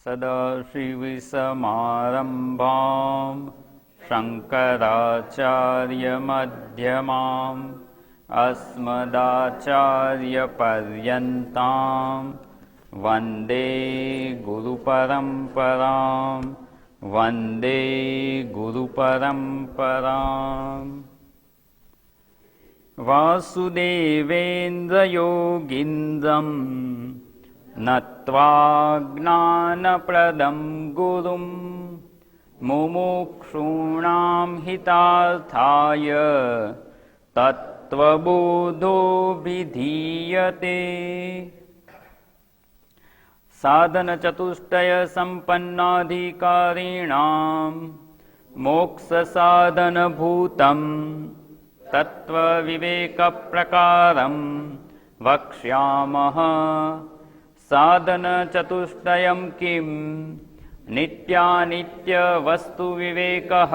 સદાશિવસમારંભાં શંકરાચાર્યમધ્યમાં અસ્મદાચાર્યપર્યન્તાં વંદે ગુરુપરંપરાં વંદે ગુરુપરંપરાં. વાસુદેવેન્દ્રયોગીન્દ્રં નત્વા જ્ઞાનપ્રદં ગુરું મુમુક્ષૂણાં હિતાર્થાય તત્વબોધોऽભિધીયતે. સાધનચતુષ્ટય સંપન્નાધિકારીણાં મોક્ષસાધનભૂतं તત્વવિવેકપ્રકારં વક્ષ્યામઃ. સાધનચતુષ્ટયં કિં નિત્યાનિત્યવસ્તુવિવેકઃ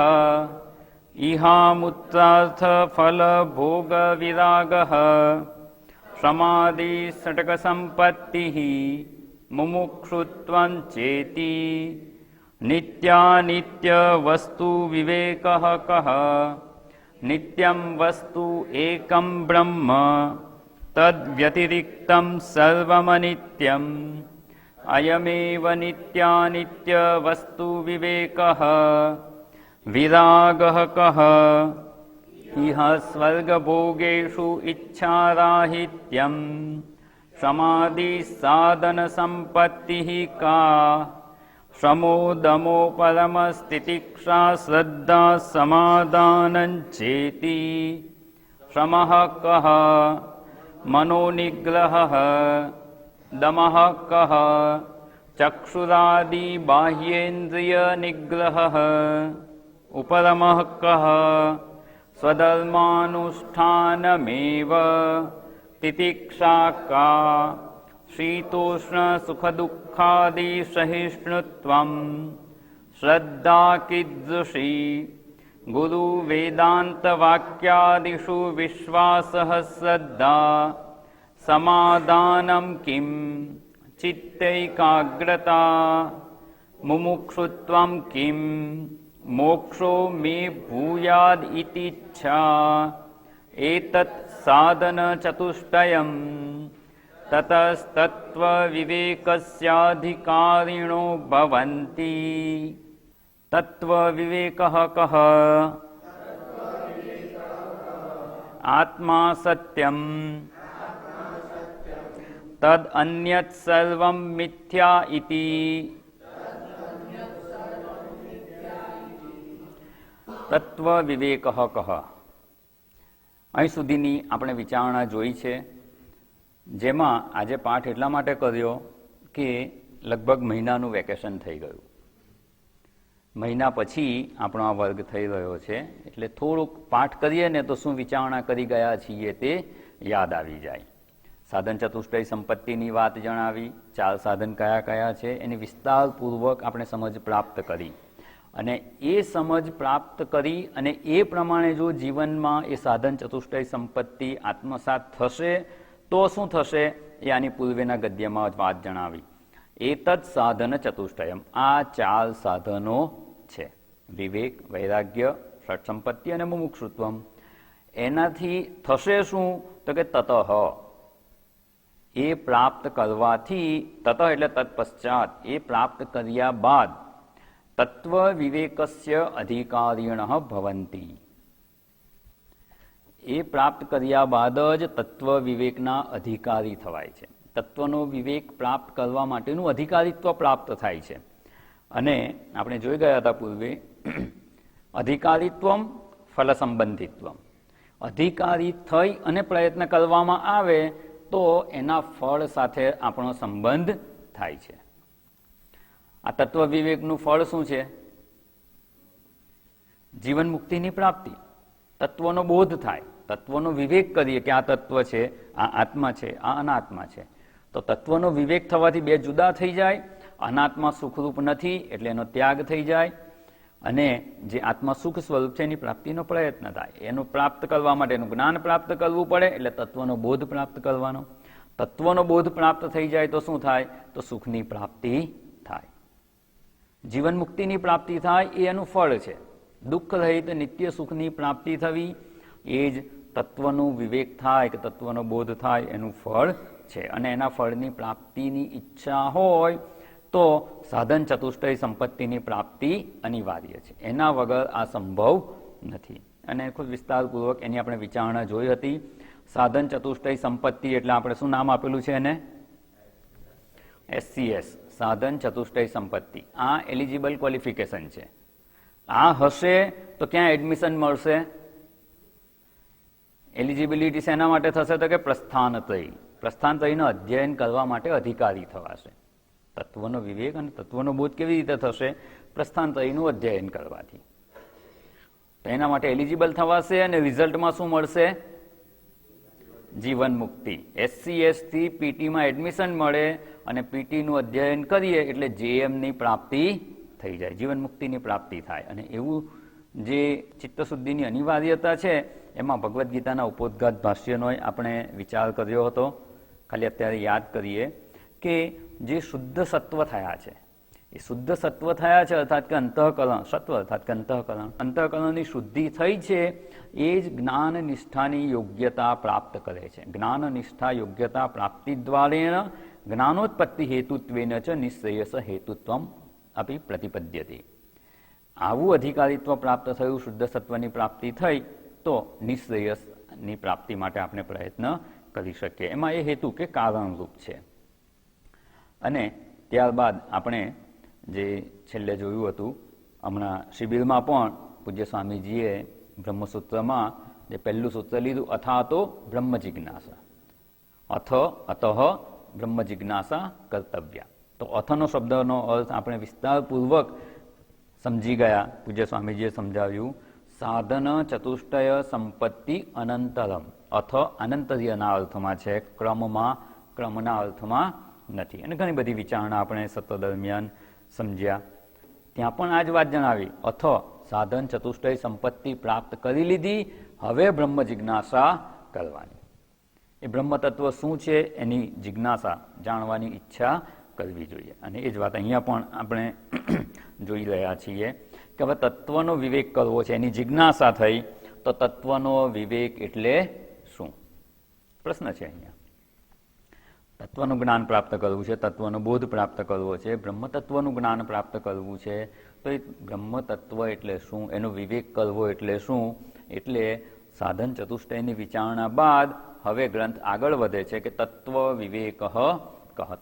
ઇહામૂત્રાર્થફલભોગવિરાગः સમાધિષટ્કસંપત્તિઃ મુમુક્ષુત્વં ચેતિ. નિત્યાનિત્યવસ્તુવિવેકः કઃ નિત્યં વસ્તુ એકં બ્રહ્મ તદ્વ્યતિરિક્तं સર્વમનિત્યં. અયમેવ નિત્યાનિત્યવસ્તુવિવેકઃ વિરાગઃ કઃ ઇહ સ્વર્ગભોગેષુ ઇચ્છારાહિત્યં. સમાધિસાધનસંપત્તિઃ કા શમોદમો પરમસ્તિતિક્ષા શ્રદ્ધા સમાદાનં ચેતિ. શમઃ કઃ મનોનિગ્રહઃ. દમઃ કઃ ચક્ષુરાદિ બાહ્યેન્દ્રિયનિગ્રહઃ. ઉપરમઃ કઃ સ્વધર્માનુષ્ઠાનમેવ. તિતિક્ષા કા શીતોષ્ણસુખદુઃખાદિસહિષ્ણુત્વં. શ્રદ્ધા કીદૃશી ગુરુવેદાन्तવાક્યાદિષુ વિશ્વાસઃ શ્રદ્ધા. સમાદાनं કિં ચિત્તૈકાગ્રતા. મુમુક્ષુત્વં કિં મોક્ષો મે ભૂયાદ ઇતિચ્છા. એતत् સાધનચતુષ્ટયં તતસ્તત્વવિવેકસ્યાધિકારિણો ભવન્તિ. તત્વવિવેકઃ કઃ આત્મા સત્યં તદ્ અન્યत् સર્વં મિથ્યા ઇતિ. તત્વવિવેકઃ કઃ. અહીં સુધીની આપણે વિચારણા જોઈ છે, જેમાં આજે પાઠ એટલા માટે કર્યો કે લગભગ મહિનાનું વેકેશન થઈ ગયું. મહિના પછી આપણો આ વર્ગ થઈ રહ્યો છે, એટલે થોડુંક પાઠ કરીએ ને તો શું વિચારણા કરી ગયા છીએ તે યાદ આવી જાય. સાધન ચતુષ્ટય સંપત્તિની વાત જણાવી, 4 સાધન કયા કયા છે એની વિસ્તારપૂર્વક આપણે સમજ પ્રાપ્ત કરી, અને એ સમજ પ્રાપ્ત કરી અને એ પ્રમાણે જો જીવનમાં એ સાધન ચતુષ્ટય સંપત્તિ આત્મસાત થશે તો શું થશે એ આની પૂર્વેના ગદ્યમાં વાત જણાવી. એતદ સાધન ચતુષ્ટયમ, આ 4 સાધનો છે: વિવેક, વૈરાગ્ય, ષટ સંપત્તિ અને મુમુક્ષુત્વમ. એનાથી થશે શું તો કે તતઃ, એ પ્રાપ્ત કરવાથી, તતઃ એટલે તત્પશ્ચાત, એ પ્રાપ્ત કર્યા બાદ તત્વ વિવેકસ્ય અધિકારીણઃ ભવન્તિ. એ પ્રાપ્ત કર્યા બાદ જ તત્વ વિવેકના અધિકારી થવાય છે. તત્વનો વિવેક પ્રાપ્ત કરવા માટેનું અધિકારીત્વ પ્રાપ્ત થાય છે. અને આપણે જોઈ ગયા હતા પૂર્વે, અધિકારીત્વમ ફલ સંબંધિત્વમ. અધિકારી થઈ અને પ્રયત્ન કરવામાં આવે તો એના ફળ સાથે આપણો સંબંધ થાય છે. આ તત્વ વિવેકનું ફળ શું છે? જીવન મુક્તિની પ્રાપ્તિ. તત્વનો બોધ થાય, તત્વનો વિવેક કરીએ કે આ તત્વ છે, આ આત્મા છે, આ અનાત્મા છે. તો તત્વનો વિવેક થવાથી બે જુદા થઈ જાય. અનાત્મા સુખરૂપ નથી એટલે એનો ત્યાગ થઈ જાય, અને જે આત્મા સુખ સ્વરૂપ છે એની પ્રાપ્તિનો પ્રયત્ન થાય. એનું પ્રાપ્ત કરવા માટે એનું જ્ઞાન પ્રાપ્ત કરવું પડે, એટલે તત્વનો બોધ પ્રાપ્ત કરવાનો. તત્વનો બોધ પ્રાપ્ત થઈ જાય તો શું થાય? તો સુખની પ્રાપ્તિ થાય. જીવન મુક્તિની પ્રાપ્તિ થાય એ એનું ફળ છે. દુઃખ રહિત નિત્ય સુખની પ્રાપ્તિ થવી એ જ તત્વનું વિવેક થાય કે તત્વનો બોધ થાય એનું ફળ છે. અને એના ફળની પ્રાપ્તિની ઈચ્છા હોય તો સાધન ચતુષ્ટય સંપત્તિની પ્રાપ્તિ અનિવાર્ય છે. એના વગર આ સંભવ નથી. અને ખૂબ વિસ્તારપૂર્વક એની આપણે વિચારણા જોઈ હતી. સાધન ચતુષ્ટય સંપત્તિ એટલે આપણે શું નામ આપેલું છે એને? SCS, સાધન ચતુષ્ટય સંપત્તિ. આ એલિજિબલ ક્વોલિફિકેશન છે. આ હશે તો ક્યાં એડમિશન મળશે? એલિજિબિલિટી શેના માટે થશે? તો કે પ્રસ્થાનત્રયી. પ્રસ્થાનત્રયીનું અધ્યયન કરવા માટે અધિકારી થવાશે. તત્વનો વિવેક અને તત્વનો બોધ કેવી રીતે થશે? પ્રસ્થાનત્રયીનું અધ્યયન કરવાથી. તો એના માટે એલિજિબલ થવાશે અને રિઝલ્ટમાં શું મળશે? જીવન મુક્તિ. SCS થી પીટીમાં એડમિશન મળે અને પીટીનું અધ્યયન કરીએ એટલે JMની પ્રાપ્તિ થઈ જાય, જીવન મુક્તિની પ્રાપ્તિ થાય. અને એવું જે ચિત્તશુદ્ધિની અનિવાર્યતા છે એમાં ભગવદ્ ગીતાના ઉપોદ્ઘાત ભાષ્યનો આપણે વિચાર કર્યો હતો. ખાલી અત્યારે યાદ કરીએ કે જે શુદ્ધ સત્વ થયા છે એ શુદ્ધ સત્વ થયા છે અર્થાત કે અંતઃકરણ, સત્વ અર્થાત કે અંતઃકરણની શુદ્ધિ થઈ છે એ જ જ્ઞાન નિષ્ઠાની યોગ્યતા પ્રાપ્ત કરે છે. જ્ઞાન નિષ્ઠા યોગ્યતા પ્રાપ્તિ દ્વારેણ જ્ઞાનોત્પત્તિ હેતુત્વેન ચ નિશ્રેયસ હેતુત્વમ અપી પ્રતિપદ્યતે. આવું અધિકારીત્વ પ્રાપ્ત થયું, શુદ્ધ સત્વની પ્રાપ્તિ થઈ તો નિશ્રેયસની પ્રાપ્તિ માટે આપણે પ્રયત્ન કરી શકીએ. એમાં એ હેતુ કે કારણરૂપ છે. અને ત્યારબાદ આપણે જે છેલ્લે જોયું હતું, હમણાં શિબિરમાં પણ પૂજ્ય સ્વામીજીએ બ્રહ્મસૂત્રમાં જે પહેલું સૂત્ર લીધું, અથાતો બ્રહ્મ જિજ્ઞાસા, અતઃ બ્રહ્મ જિજ્ઞાસા કર્તવ્ય. તો અથનો શબ્દનો અર્થ આપણે વિસ્તારપૂર્વક સમજી ગયા. પૂજ્ય સ્વામીજીએ સમજાવ્યું, સાધન ચતુષ્ટય સંપત્તિ અનંતરમ. અથ અનંતર્યના અર્થમાં છે, ક્રમના અર્થમાં નથી. અને ઘણી બધી વિચારણા આપણે સત્ર દરમિયાન સમજ્યા. ત્યાં પણ આ જ વાત જણાવી, અથ સાધન ચતુષ્ટય સંપત્તિ પ્રાપ્ત કરી લીધી, હવે બ્રહ્મ જિજ્ઞાસા કરવાની. એ બ્રહ્મ તત્વ શું છે એની જિજ્ઞાસા જાણવાની ઈચ્છા કરવી જોઈએ. અને એ જ વાત અહીંયા પણ આપણે જોઈ રહ્યા છીએ કે હવે તત્વનો વિવેક કરવો છે, એની જિજ્ઞાસા થઈ. તો તત્વનો વિવેક એટલે શું? પ્રશ્ન છે અહીંયા. તત્વનું જ્ઞાન પ્રાપ્ત કરવું છે, તત્વનો બોધ પ્રાપ્ત કરવો છે, બ્રહ્મ તત્વનું જ્ઞાન પ્રાપ્ત કરવું છે. તો એ બ્રહ્મ તત્વ એટલે શું? એનો વિવેક કરવો એટલે શું? એટલે સાધન ચતુષ્ટયની વિચારણા બાદ હવે ગ્રંથ આગળ વધે છે કે તત્વ વિવેક કહ.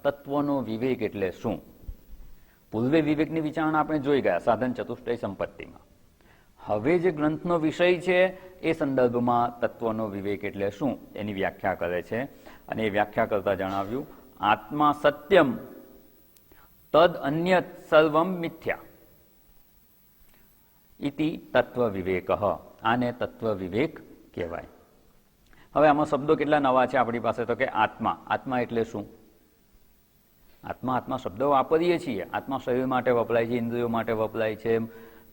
તત્વનો વિવેક એટલે શું? પૂર્વે વિવેકની વિચારણા આપણે જોઈ ગયા સાધન ચતુષ્ટય સંપત્તિમાં. હવે જે ગ્રંથનો વિષય છે એ સંદર્ભમાં તત્વનો વિવેક એટલે શું એની વ્યાખ્યા કરે છે. અને એ વ્યાખ્યા કરતા જણાવ્યું, આત્મા સત્યમ તદ અન્યત સર્વમ મિથ્યા ઇતિ તત્વ વિવેક. આને તત્વ વિવેક કહેવાય. હવે આમાં શબ્દો કેટલા નવા છે આપણી પાસે? તો કે આત્મા. આત્મા એટલે શું? આત્મા શબ્દો વાપરીએ છીએ. આત્મા શરીર માટે વપરાય છે, ઇન્દ્રિયો માટે વપરાય છે,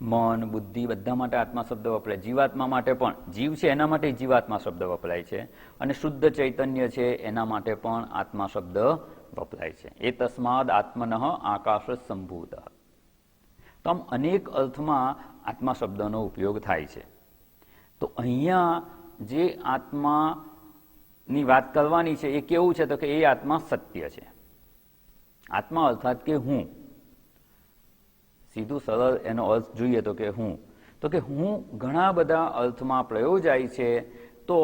મન બુદ્ધિ બધા માટે આત્મા શબ્દ વપરાય. જીવાત્મા માટે પણ, જીવ છે એના માટે જીવાત્મા શબ્દ વપરાય છે. અને શુદ્ધ ચૈતન્ય છે એના માટે પણ આત્મા શબ્દ વપરાય છે. એ તસ્માદ આત્મનઃ આકાશ સંભૂત. તો આમ અનેક અર્થમાં આત્મા શબ્દનો ઉપયોગ થાય છે. તો અહીંયા જે આત્માની વાત કરવાની છે એ કેવું છે? તો કે એ આત્મા સત્ય છે. આત્મા અર્થાત કે હું. સીધું સરળ એનો અર્થ જોઈએ તો કે હું. તો કે હું ઘણા બધા અર્થમાં પ્રયોજાય છે. તો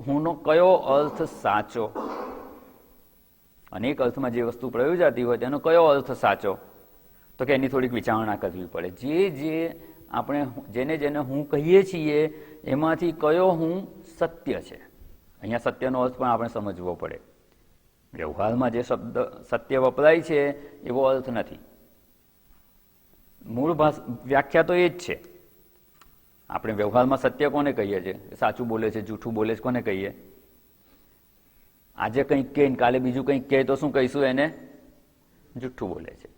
હુંનો કયો અર્થ સાચો? અનેક અર્થમાં જે વસ્તુ પ્રયોજાતી હોય તેનો કયો અર્થ સાચો? તો કે એની થોડીક વિચારણા કરવી પડે. જે આપણે જેને હું કહીએ છીએ એમાંથી કયો હું સત્ય છે? અહીંયા સત્યનો અર્થ પણ આપણે સમજવો પડે. વ્યવહારમાં જે શબ્દ સત્ય વપરાય છે એવો અર્થ નથી. મૂળ વ્યાખ્યા તો એ જ છે. આપણે વ્યવહારમાં સત્ય કોને કહીએ છીએ? સાચું બોલે છે, જૂઠું બોલે છે, કોને કહીએ? આજે કંઈક કહે કાલે બીજું કંઈક કહે તો શું કહીશું એને? જૂઠું બોલે છે.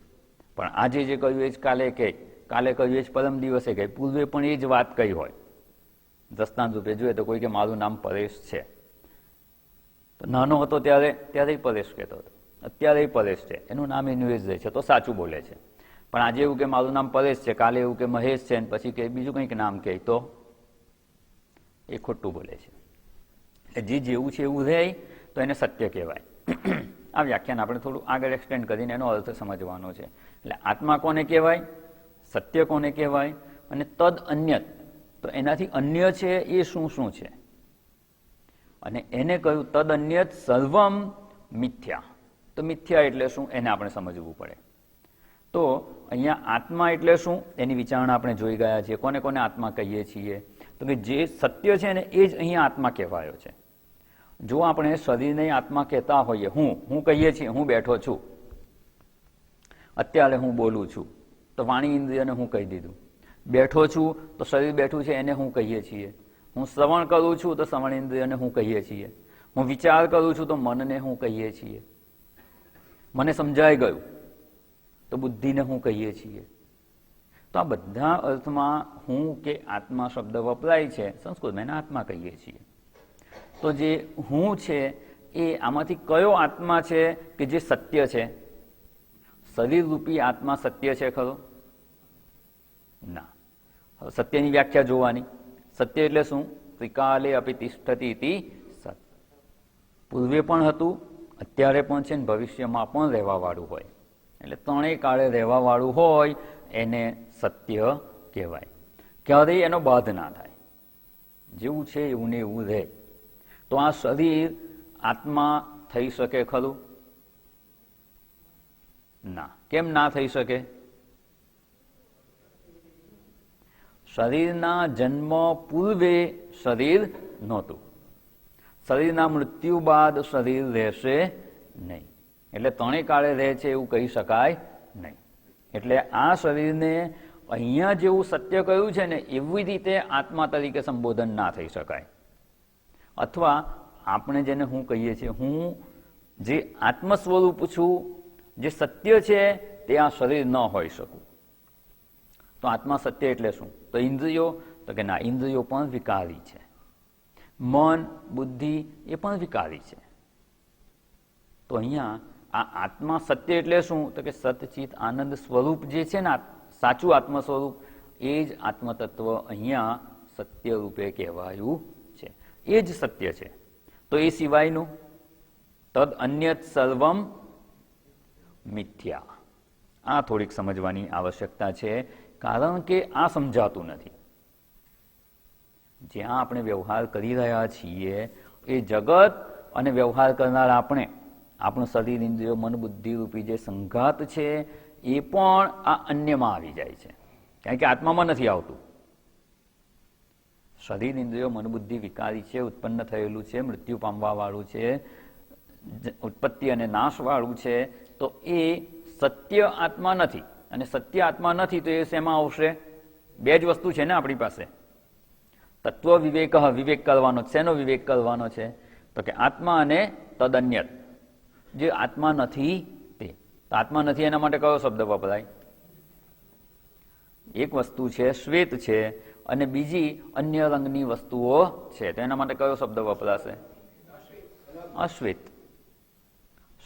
પણ આજે જે કહ્યું એ જ કાલે કહે, કાલે કહ્યું એ જ પરમ દિવસે કહે, પૂર્વે પણ એ જ વાત કહી હોય. દ્રષ્ટાંત રૂપે જોઈએ તો કોઈ કે મારું નામ પરેશ છે. તો નાનો હતો ત્યારે પરેશ કહેતો હતો, અત્યારે પરેશ છે, એનું નામ એનું જ રહે છે, તો સાચું બોલે છે. પણ આજે એવું કે મારું નામ પરેશ છે, કાલે એવું કે મહેશ છે, પછી કે બીજું કંઈક નામ કહે, તો એ ખોટું બોલે છે. એટલે જે જેવું છે એવું રહે તો એને સત્ય કહેવાય. આ વ્યાખ્યાન આપણે થોડું આગળ એક્સટેન્ડ કરીને એનો અર્થ સમજવાનો છે. એટલે આત્મા કોને કહેવાય, સત્ય કોને કહેવાય, અને તદ અન્યત, તો એનાથી અન્ય છે એ શું શું છે, અને એને કહ્યું તદ અન્યત સર્વમ મિથ્યા. તો મિથ્યા એટલે શું એને આપણે સમજવું પડે. તો અહીંયા આત્મા એટલે શું એની વિચારણા આપણે જોઈ ગયા છીએ. કોને કોને આત્મા કહીએ છીએ, તો કે જે સત્ય છે ને એ જ અહીંયા આત્મા કહેવાયો છે. જો આપણે શરીરને આત્મા કહેતા હોઈએ, હું કહીએ છીએ, હું બેઠો છું, અત્યારે હું બોલું છું, તો વાણી ઇન્દ્રિયને હું કહી દીધું. બેઠો છું તો શરીર બેઠું છે એને હું કહીએ છીએ. હું શ્રવણ કરું છું તો શ્રવણ ઇન્દ્રિયને હું કહીએ છીએ. હું વિચાર કરું છું તો મનને હું કહીએ છીએ. મને સમજાઈ ગયું તો બુદ્ધિને હું કહીએ છીએ. તો આ બધા અર્થમાં હું કે આત્મા શબ્દ વપરાય છે. સંસ્કૃતમાં એને આત્મા કહીએ છીએ. તો જે હું છે એ આમાંથી કયો આત્મા છે કે જે સત્ય છે? શરીર રૂપી આત્મા સત્ય છે ખરો? ના. સત્યની વ્યાખ્યા જોવાની. સત્ય એટલે શું? ત્રિકાલે અપી તિષ્ઠતિ ઇતિ સત. પૂર્વે પણ હતું, અત્યારે પણ છે, ને ભવિષ્યમાં પણ રહેવાવાળું હોય. એટલે ત્રણેય કાળે રહેવાવાળું હોય એને સત્ય કહેવાય. ક્યારેય એનો બાધ ના થાય, જેવું છે એવું ને એવું રહે. તો આ શરીર આત્મા થઈ શકે ખરું? ના. કેમ ના થઈ શકે? શરીરના જન્મ પૂર્વે શરીર નહોતું. શરીરના મૃત્યુ બાદ શરીર રહેશે નહીં. એટલે ત્રણેય કાળે રહે છે એવું કહી શકાય નહીં. એટલે આ શરીરને અહીંયા જેવું સત્ય કહ્યું છે ને એવી રીતે આત્મા તરીકે સંબોધન ના થઈ શકાય. અથવા આપણે જેને હું કહીએ છીએ, હું જે આત્મ સ્વરૂપ છું, જે સત્ય છે તે આ શરીર ન હોઈ શકું. તો આત્મા સત્ય એટલે શું? તો ઇન્દ્રિયો, તો કે ના, ઇન્દ્રિયો પણ વિકારી છે. મન, બુદ્ધિ એ પણ વિકારી છે. તો અહીંયા આ આત્મા સત્ય એટલે શું? તો કે સતચિત આનંદ સ્વરૂપ જે છે ને, સાચું આત્મ સ્વરૂપ, એ જ આત્મતત્વ અહીંયા સત્ય રૂપે કહેવાયું છે. એ જ સત્ય છે. તો એ સિવાયનું તદ અન્યત સર્વમ મિથ્યા. આ થોડીક સમજવાની આવશ્યકતા છે, કારણ કે આ સમજાતું નથી. જ્યાં આપણે વ્યવહાર કરી રહ્યા છીએ એ જગત અને વ્યવહાર કરનાર આપણે, આપણું શરીર, ઇન્દ્રિયો, મન, બુદ્ધિ રૂપી જે સંઘાત છે એ પણ આ અન્યમાં આવી જાય છે, કારણ કે આત્મામાં નથી આવતું. શરીર, ઇન્દ્રિયો, મન, બુદ્ધિ વિકારી છે, ઉત્પન્ન થયેલું છે, મૃત્યુ પામવા વાળું છે, ઉત્પત્તિ અને નાશ વાળું છે. તો એ સત્ય આત્મા નથી. અને સત્ય આત્મા નથી તો એ શેમાં આવશે? બે જ વસ્તુ છે ને આપણી પાસે. તત્વ વિવેક, વિવેક કરવાનો. શેનો વિવેક કરવાનો છે? તો કે આત્મા અને તદન્યત. જે આત્મા નથી તે. તો આત્મા નથી એના માટે કયો શબ્દ વપરાય? એક વસ્તુ છે શ્વેત છે, અને બીજી અન્ય રંગની વસ્તુઓ છે, તો એના માટે કયો શબ્દ વપરાશે? અશ્વેત.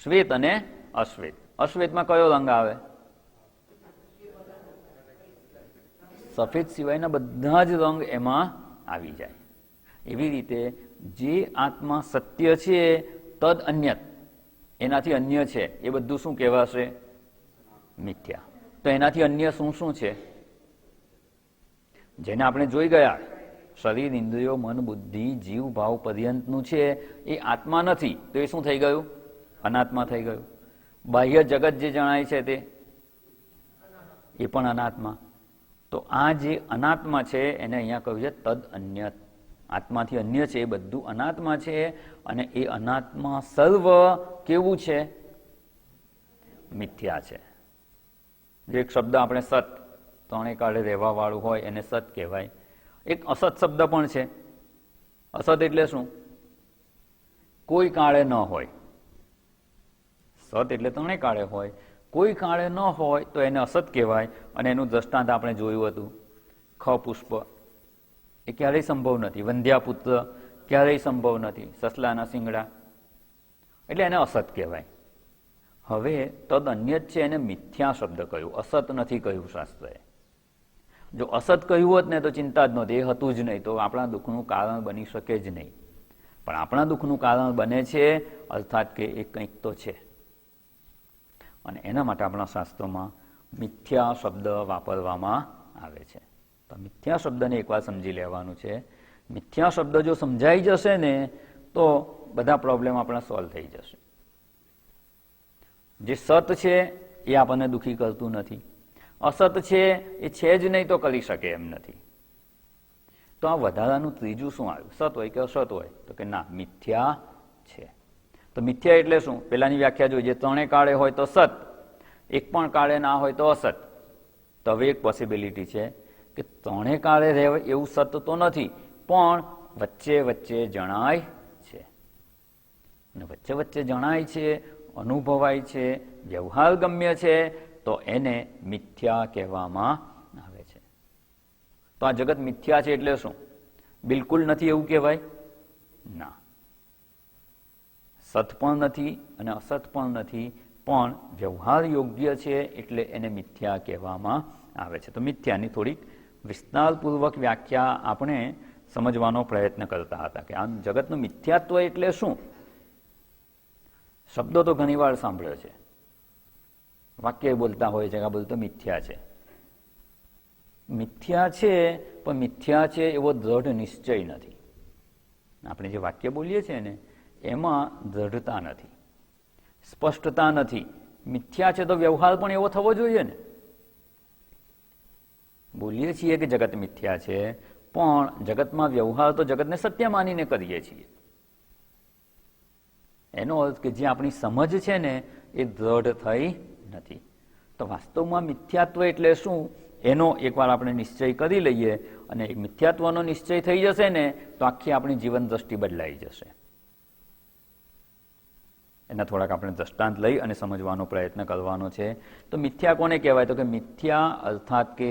શ્વેત અને અશ્વેત. અશ્વેતમાં કયો રંગ આવે? સફેદ સિવાયના બધા જ રંગ એમાં આવી જાય. એવી રીતે જે આત્મા સત્ય છે તદ અન્યત, એનાથી અન્ય છે, એ બધું શું કહેવાશે? મિથ્યા. તો એનાથી અન્ય શું શું છે? જેને આપણે જોઈ ગયા, શરીર, ઇન્દ્રિયો, મન, બુદ્ધિ, જીવ ભાવ પર્યંતનું છે એ આત્મા નથી, તો એ શું થઈ ગયું? અનાત્મા થઈ ગયું. બાહ્ય જગત જે જણાય છે તે એ પણ અનાત્મા. તો આ જે અનાત્મા છે એને અહીંયા કહ્યું છે તદ અન્યત. આત્માથી અન્ય છે એ બધું અનાત્મા છે. અને એ અનાત્મા સર્વ કેવું છે? મિથ્યા છે. જે એક શબ્દ આપણે સત, ત્રણેય કાળે રહેવા વાળું હોય એને સત કહેવાય. એક અસત શબ્દ પણ છે. અસત એટલે શું? કોઈ કાળે ન હોય. સત એટલે ત્રણેય કાળે હોય. કોઈ કાળે ન હોય તો એને અસત કહેવાય. અને એનું દ્રષ્ટાંત આપણે જોયું હતું. ખ પુષ્પ એ ક્યારેય સંભવ નથી. વંધ્યાપુત્ર ક્યારેય સંભવ નથી. સસલાના શિંગડા, એટલે એને અસત કહેવાય. હવે તદ અન્ય જ છે એને મિથ્યા શબ્દ કહ્યું, અસત નથી કહ્યું શાસ્ત્રએ. જો અસત કહ્યું હોત ને તો ચિંતા જ નહોતી, એ હતું જ નહીં, તો આપણા દુઃખનું કારણ બની શકે જ નહીં. પણ આપણા દુઃખનું કારણ બને છે, અર્થાત કે એ કંઈક તો છે. અને એના માટે આપણા શાસ્ત્રોમાં મિથ્યા શબ્દ વાપરવામાં આવે છે. તો મિથ્યા શબ્દને એકવાર સમજી લેવાનું છે. મિથ્યા શબ્દ જો સમજાઈ જશે ને તો બધા પ્રોબ્લેમ આપણા સોલ્વ થઈ જશે. જે સત છે એ આપણને દુઃખી કરતું નથી, અસત છે એ છે જ નહીં તો કરી શકે એમ નથી. તો આ વધારાનું ત્રીજું શું આવ્યું? સત હોય કે અસત હોય? તો કે ના, મિથ્યા છે. તો મિથ્યા એટલે શું? પેલાની વ્યાખ્યા જોઈએ, ત્રણે કાળે હોય તો સત, એક પણ કાળે ના હોય તો અસત. તો હવે એક પોસિબિલિટી છે કે ત્રણે કાળે રહે એવું સત તો નથી, પણ વચ્ચે વચ્ચે જણાય છે. અને વચ્ચે વચ્ચે જણાય છે, અનુભવાય છે, વ્યવહાર ગમ્ય છે, તો એને મિથ્યા કહેવામાં આવે છે. તો આ જગત મિથ્યા છે એટલે શું? બિલકુલ નથી એવું કહેવાય? ના, સત પણ નથી અને અસત પણ નથી, પણ વ્યવહાર યોગ્ય છે એટલે એને મિથ્યા કહેવામાં આવે છે. તો મિથ્યાની થોડીક વિસ્તારપૂર્વક વ્યાખ્યા આપણે સમજવાનો પ્રયત્ન કરતા હતા કે આ જગતનું મિથ્યાત્વ એટલે શું. શબ્દો તો ઘણી વાર સાંભળ્યો છે, વાક્ય બોલતા હોય છે કે આ બધું તો મિથ્યા છે. મિથ્યા છે, પણ મિથ્યા છે એવો દ્રઢ નિશ્ચય નથી. આપણે જે વાક્ય બોલીએ છીએ ને એમાં દ્રઢતા નથી, સ્પષ્ટતા નથી. મિથ્યા છે તો વ્યવહાર પણ એવો થવો જોઈએ ને. બોલીએ છીએ કે જગત મિથ્યા છે, પણ જગતમાં વ્યવહાર તો જગતને સત્ય માનીને કરીએ છીએ. એનો અર્થ કે જે આપણી સમજ છે ને એ દ્રઢ થઈ નથી. તો વાસ્તવમાં મિથ્યાત્વ એટલે શું એનો એકવાર આપણે નિશ્ચય કરી લઈએ, અને મિથ્યાત્વનો નિશ્ચય થઈ જશે ને તો આખી આપણી જીવન દ્રષ્ટિ બદલાઈ જશે. એના થોડાક આપણે દ્રષ્ટાંત લઈ અને સમજવાનો પ્રયત્ન કરવાનો છે. તો મિથ્યા કોને કહેવાય? તો કે મિથ્યા અર્થાત કે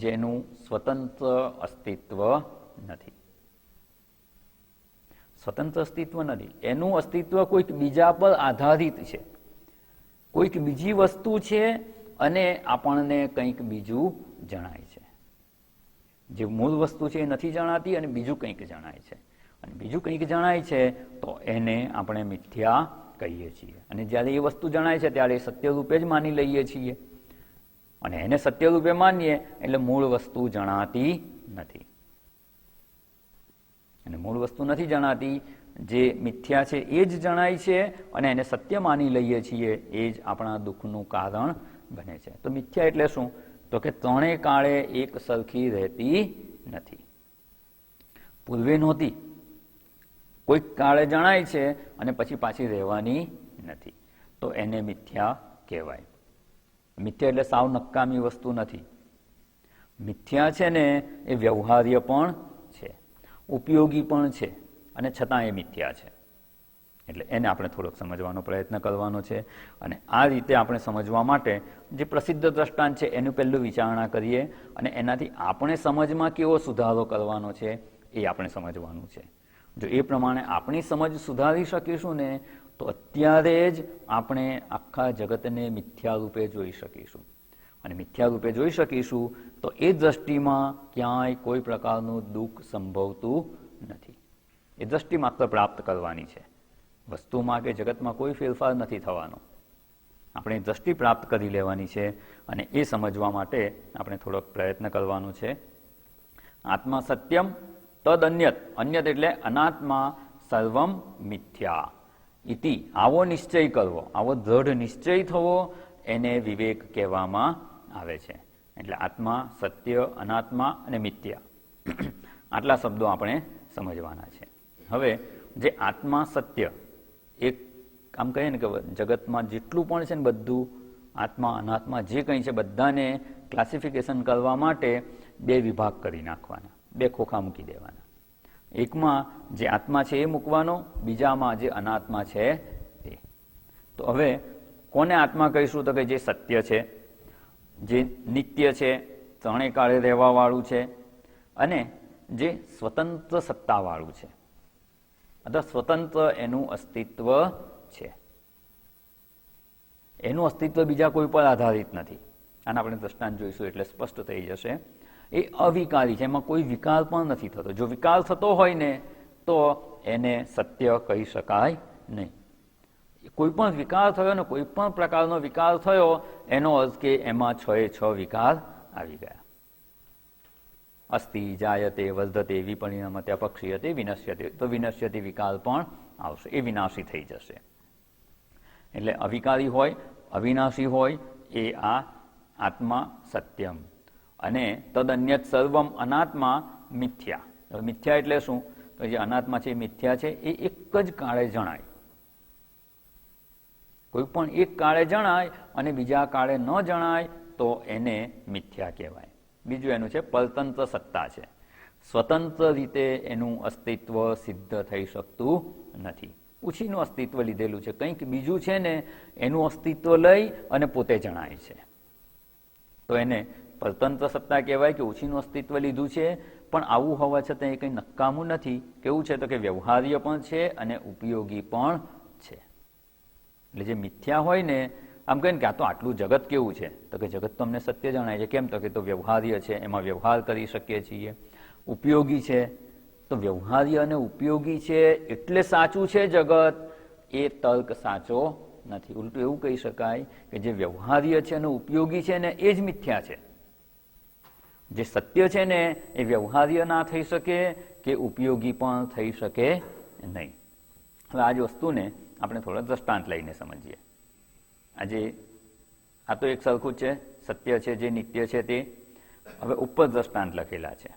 જેનું સ્વતંત્ર અસ્તિત્વ નથી. સ્વતંત્ર અસ્તિત્વ નથી, એનું અસ્તિત્વ કોઈક બીજા પર આધારિત છે. કોઈક બીજી વસ્તુ છે અને આપણને કંઈક બીજું જણાય છે. જે મૂળ વસ્તુ છે એ નથી જણાતી અને બીજું કંઈક જણાય છે. અને બીજું કંઈક જણાય છે તો એને આપણે મિથ્યા કહીએ છીએ. અને જ્યારે એ વસ્તુ જણાય છે ત્યારે એ સત્ય રૂપે જ માની લઈએ છીએ. અને એને સત્ય રૂપે માનીએ એટલે મૂળ વસ્તુ જણાતી નથી. અને મૂળ વસ્તુ નથી જણાતી, જે મિથ્યા છે એ જ જણાય છે અને એને સત્ય માની લઈએ છીએ, એ જ આપણા દુઃખનું કારણ બને છે. તો મિથ્યા એટલે શું? તો કે ત્રણેય કાળે એક સરખી રહેતી નથી. પૂર્વે નહોતી, કોઈક કાળે જણાય છે અને પછી પાછી રહેવાની નથી, તો એને મિથ્યા કહેવાય. મિથ્યા એટલે સાવ નકામી વસ્તુ નથી. મિથ્યા છે ને એ વ્યવહાર્ય પણ છે, ઉપયોગી પણ છે, અને છતાં એ મિથ્યા છે. એટલે એને આપણે થોડોક સમજવાનો પ્રયત્ન કરવાનો છે. અને આ રીતે આપણે સમજવા માટે જે પ્રસિદ્ધ દ્રષ્ટાંત છે એનું પહેલું વિચારણા કરીએ, અને એનાથી આપણે સમજમાં કેવો સુધારો કરવાનો છે એ આપણે સમજવાનું છે. જો એ પ્રમાણે આપણી સમજ સુધારી શકીશું ને તો અત્યારે જ આપણે આખા જગતને મિથ્યા રૂપે જોઈ શકીશું. અને મિથ્યા રૂપે જોઈ શકીશું તો એ દ્રષ્ટિમાં ક્યાંય કોઈ પ્રકારનું દુઃખ સંભવતું નથી. એ દ્રષ્ટિ માત્ર પ્રાપ્ત કરવાની છે. વસ્તુમાં કે જગતમાં કોઈ ફેરફાર નથી થવાનો. આપણે દ્રષ્ટિ પ્રાપ્ત કરી લેવાની છે, અને એ સમજવા માટે આપણે થોડોક પ્રયત્ન કરવાનો છે. આત્મા સત્યમ તદ અન્યત, અન્યત એટલે અનાત્મા સર્વમ મિથ્યા ઇતિ. આવો નિશ્ચય કરવો, આવો દ્રઢ નિશ્ચય થવો, એને વિવેક કહેવામાં આવે છે. એટલે આત્મા, સત્ય, અનાત્મા અને મિથ્યા, આટલા શબ્દો આપણે સમજવાના છે. હવે જે આત્મા સત્ય, એક આમ કહીએ ને કે જગતમાં જેટલું પણ છે ને બધું આત્મા અનાત્મા જે કંઈ છે બધાને ક્લાસિફિકેશન કરવા માટે બે વિભાગ કરી નાખવાના, બે ખોખા મૂકી દેવાના. એકમાં જે આત્મા છે એ મૂકવાનો, બીજામાં જે અનાત્મા છે તે. તો હવે કોને આત્મા કહીશું? તો કે જે સત્ય છે, જે નિત્ય છે, ત્રણેય કાળે રહેવાવાળું છે, અને જે સ્વતંત્ર સત્તાવાળું છે, અથવા સ્વતંત્ર એનું અસ્તિત્વ છે. એનું અસ્તિત્વ બીજા કોઈ પર આધારિત નથી. આને આપણે દ્રષ્ટાંત જોઈશું એટલે સ્પષ્ટ થઈ જશે. એ અવિકારી છે, એમાં કોઈ વિકાર પણ નથી થતો. જો વિકાર થતો હોય ને તો એને સત્ય કહી શકાય નહીં. કોઈ પણ વિકાર થયો ને કોઈ પણ પ્રકારનો વિકાર થયો એનો અર્થ કે એમાં 6 વિકાર આવી ગયા. અસ્તિ, જાયતે, વર્ધતે, વિપરિણમતે, અપક્ષીયતે, વિનશ્યતે. તો વિનશ્યતે વિકાર પણ આવશે, એ વિનાશી થઈ જશે. એટલે અવિકારી હોય, અવિનાશી હોય એ આ આત્મા સત્યમ. અને તદન્યત સર્વમ અનાત્મા મિથ્યા. હવે મિથ્યા એટલે શું? તો જે અનાત્મા છે મિથ્યા છે એ એક જ કાળે જણાય. કોઈ પણ એક કાળે જણાય અને બીજા કાળે ન જણાય તો એને મિથ્યા કહેવાય. બીજું એનું છે પરતંત્ર સત્તા છે. સ્વતંત્ર રીતે એનું અસ્તિત્વ સિદ્ધ થઈ શકતું નથી. ઉછીનું અસ્તિત્વ લીધેલું છે, કંઈક બીજું છે ને એનું અસ્તિત્વ લઈ અને પોતે જણાય છે, તો એને પરતંત્ર સત્તા કહેવાય કે ઉછીનું અસ્તિત્વ લીધું છે. પણ આવું હોવા છતાં એ કંઈ નકામું નથી. કેવું છે? તો કે વ્યવહાર્ય પણ છે અને ઉપયોગી પણ છે. એટલે જે મિથ્યા હોય ને, આમ કહે ને કે આ તો આટલું જગત કેવું છે, તો કે જગત તો અમને સત્ય જણાય છે. કેમ? તો કે તો વ્યવહાર્ય છે, એમાં વ્યવહાર કરી શકીએ છીએ. ઉપયોગી છે, તો વ્યવહાર્ય અને ઉપયોગી છે એટલે સાચું છે જગત, એ તર્ક સાચો નથી. ઉલટું એવું કહી શકાય કે જે વ્યવહાર્ય છે અને ઉપયોગી છે ને એ જ મિથ્યા છે. જે સત્ય છે ને એ વ્યવહાર્ય ના થઈ શકે કે ઉપયોગી પણ થઈ શકે નહીં. હવે આ જ વસ્તુને આપણે થોડા દ્રષ્ટાંત લઈને સમજીએ. આજે આ તો એક સરખું છે, સત્ય છે, જે નિત્ય છે તે. હવે ઉપર દ્રષ્ટાંત લખેલા છે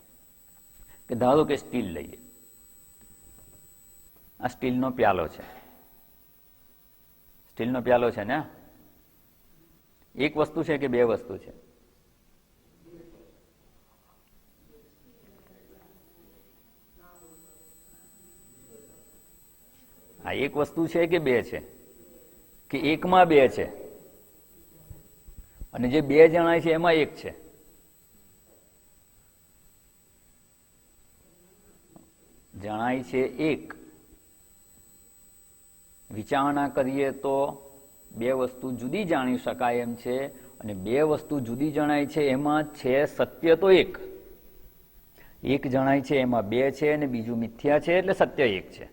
કે ધારો કે સ્ટીલ લઈએ. આ સ્ટીલનો પ્યાલો છે. સ્ટીલનો પ્યાલો છે ને, એક વસ્તુ છે કે બે વસ્તુ છે? આ એક વસ્તુ છે કે બે છે? કે એકમાં બે છે અને જે બે જણાય છે એમાં એક છે? જણાય છે એક. વિચારણા કરીએ તો બે વસ્તુ જુદી જાણી શકાય એમ છે, અને બે વસ્તુ જુદી જણાય છે એમાં છે સત્ય તો એક. એક જણાય છે એમાં બે છે અને બીજું મિથ્યા છે, એટલે સત્ય એક છે.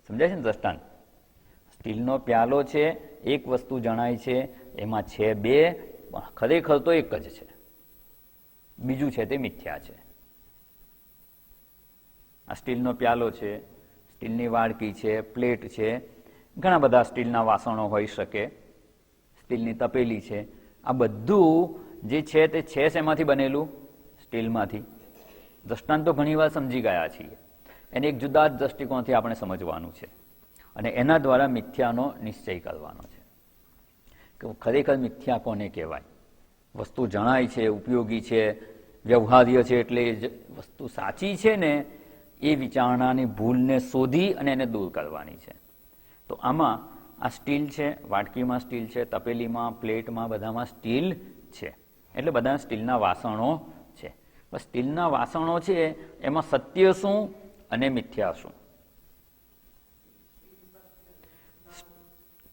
સમજાય છે ને દ્રષ્ટાંત? સ્ટીલનો પ્યાલો છે, એક વસ્તુ જણાય છે, એમાં છે બે, પણ ખરેખર તો એક જ છે. બીજું છે તે મિથ્યા છે. આ સ્ટીલનો પ્યાલો છે, સ્ટીલની વાડકી છે, પ્લેટ છે, ઘણા બધા સ્ટીલના વાસણો હોઈ શકે, સ્ટીલની તપેલી છે. આ બધું જે છે તે છે શેમાંથી બનેલું? સ્ટીલમાંથી. દ્રષ્ટાંત તો ઘણી વાર સમજી ગયા છીએ. એને એક જુદા જ દ્રષ્ટિકોણથી આપણે સમજવાનું છે અને એના દ્વારા મિથ્યાનો નિશ્ચય કરવાનો છે કે ખરેખર મિથ્યા કોને કહેવાય. વસ્તુ જણાય છે, ઉપયોગી છે, વ્યવહાર્ય છે, એટલે એ વસ્તુ સાચી છે ને એ વિચારણાની ભૂલને શોધી અને એને દૂર કરવાની છે. તો આમાં આ સ્ટીલ છે, વાટકીમાં સ્ટીલ છે, તપેલીમાં, પ્લેટમાં, બધામાં સ્ટીલ છે. એટલે બધા સ્ટીલના વાસણો છે. બસ સ્ટીલના વાસણો છે એમાં સત્ય શું અને મિથ્યા શું?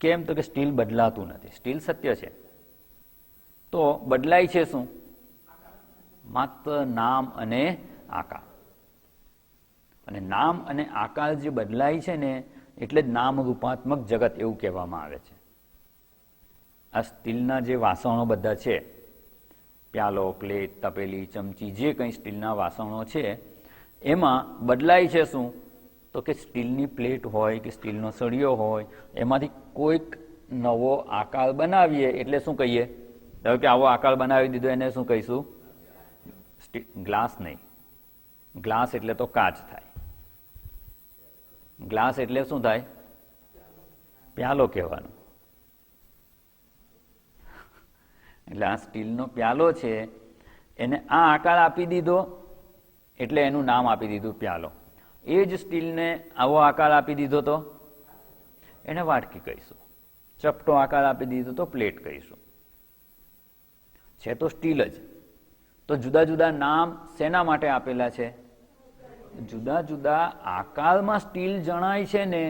કેમ? તો કે સ્ટીલ બદલાતું નથી. સ્ટીલ સત્ય છે. તો બદલાય છે શું? માત્ર નામ અને આકાર. અને નામ અને આકાર જે બદલાય છે ને એટલે જ નામ રૂપાત્મક જગત એવું કહેવામાં આવે છે. આ સ્ટીલના જે વાસણો બધા છે, પ્યાલો, પ્લેટ, તપેલી, ચમચી, જે કંઈ સ્ટીલના વાસણો છે એમાં બદલાય છે શું? તો કે સ્ટીલની પ્લેટ હોય કે સ્ટીલનો સળિયો હોય એમાંથી કોઈક નવો આકાર બનાવીએ એટલે શું કહીએ? ધારો કે આવો આકાર બનાવી દીધો એને શું કહીશું? ગ્લાસ નહીં. ગ્લાસ એટલે તો કાચ થાય. ગ્લાસ એટલે શું થાય? પ્યાલો કહેવાનો. એટલે આ સ્ટીલનો પ્યાલો છે એને આ આકાર આપી દીધો એટલે એનું નામ આપી દીધું પ્યાલો. એ જ સ્ટીલને આવો આકાર આપી દીધો તો એને વાટકી કહીશું. ચપટો આકાર આપી દીધો તો પ્લેટ કહીશું. છે તો સ્ટીલ જ. તો જુદા જુદા નામ શેના માટે આપેલા છે? જુદા જુદા આકારમાં સ્ટીલ જણાય છે ને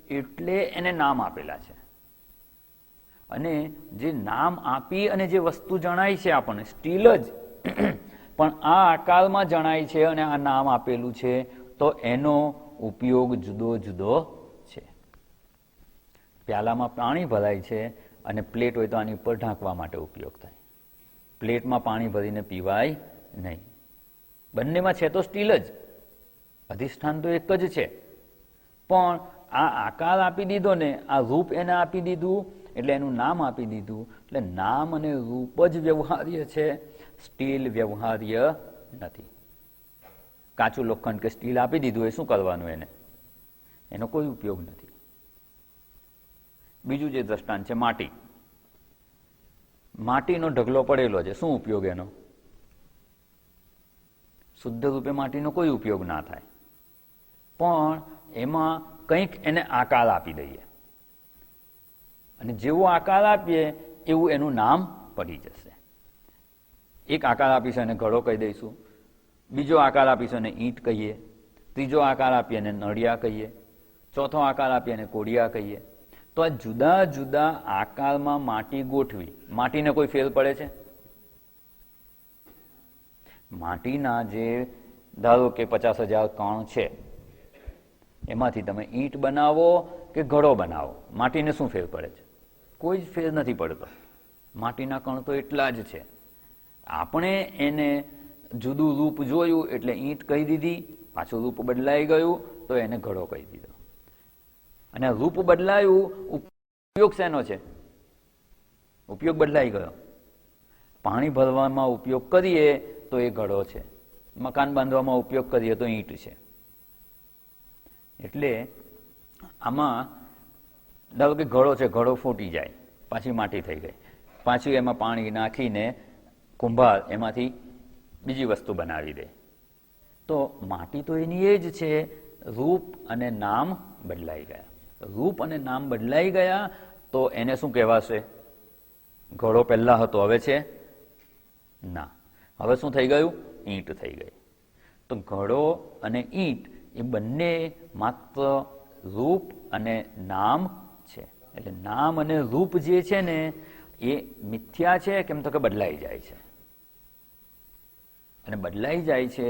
એટલે એને નામ આપેલા છે. અને જે નામ આપી અને જે વસ્તુ જણાય છે આપણને સ્ટીલ જ પણ આ આકારમાં જણાય છે અને આ નામ આપેલું છે, તો એનો ઉપયોગ જુદો જુદો છે. પ્યાલામાં પાણી ભરાય છે અને પ્લેટ હોય તો આની ઉપર ઢાંકવા માટે ઉપયોગ થાય. પ્લેટમાં પાણી ભરીને પીવાય નહીં. બંનેમાં છે તો સ્ટીલ જ, અધિષ્ઠાન તો એક જ છે, પણ આ આકાર આપી દીધો ને, આ રૂપ એને આપી દીધું એટલે એનું નામ આપી દીધું. એટલે નામ અને રૂપ જ વ્યવહાર્ય છે, સ્ટીલ વ્યવહાર્ય નથી. કાચું લોખંડ કે સ્ટીલ આપી દીધું એ શું કરવાનું? એનો કોઈ ઉપયોગ નથી. બીજું જે દ્રષ્ટાંત છે માટી. માટીનો ઢગલો પડેલો છે, શું ઉપયોગ એનો? શુદ્ધ રૂપે માટીનો કોઈ ઉપયોગ ના થાય, પણ એમાં કંઈક એને આકાર આપી દઈએ અને જેવો આકાર આપીએ એવું એનું નામ પડી જશે. એક આકાર આપીશું એને ઘડો કહી દઈશું, બીજો આકાર આપીશું એને ઈંટ કહીએ, ત્રીજો આકાર આપીએ એને નળિયા કહીએ, ચોથો આકાર આપીએ એને કોડિયા કહીએ. તો આ જુદા જુદા આકારમાં માટી ગોઠવી, માટીને કોઈ ફેર પડે છે? માટીના જે ધારો કે 50,000 કણ છે, એમાંથી તમે ઈંટ બનાવો કે ઘડો બનાવો, માટીને શું ફેર પડે છે? કોઈ જ ફેર નથી પડતો. માટીના કણ તો એટલા જ છે. આપણે એને જુદું રૂપ જોયું એટલે ઈંટ કહી દીધી, પાછું રૂપ બદલાઈ ગયું તો એને ઘડો કહી દીધો. અને રૂપ બદલાયું, ઉપયોગ શેનો છે? ઉપયોગ બદલાઈ ગયો. પાણી ભરવામાં ઉપયોગ કરીએ તો એ ઘડો છે, મકાન બાંધવામાં ઉપયોગ કરીએ તો ઈંટ છે. એટલે આમાં ધારો કે ઘડો છે, ઘડો ફૂટી જાય, પાછી માટી થઈ ગઈ, પાછું એમાં પાણી નાખીને કુંભાર એમાંથી બીજી વસ્તુ બનાવી દે, તો માટી તો એની એ જ છે, રૂપ અને નામ બદલાઈ ગયા. રૂપ અને નામ બદલાઈ ગયા તો એને શું કહેવાશે? ઘડો પહેલા હતો, હવે છે ના. હવે શું થઈ ગયું? ઈંટ થઈ ગઈ. તો ઘડો અને ઈંટ એ બંને માત્ર રૂપ અને નામ છે. એટલે નામ અને રૂપ જે છે ને એ મિથ્યા છે, કેમ તો કે બદલાઈ જાય છે. અને બદલાઈ જાય છે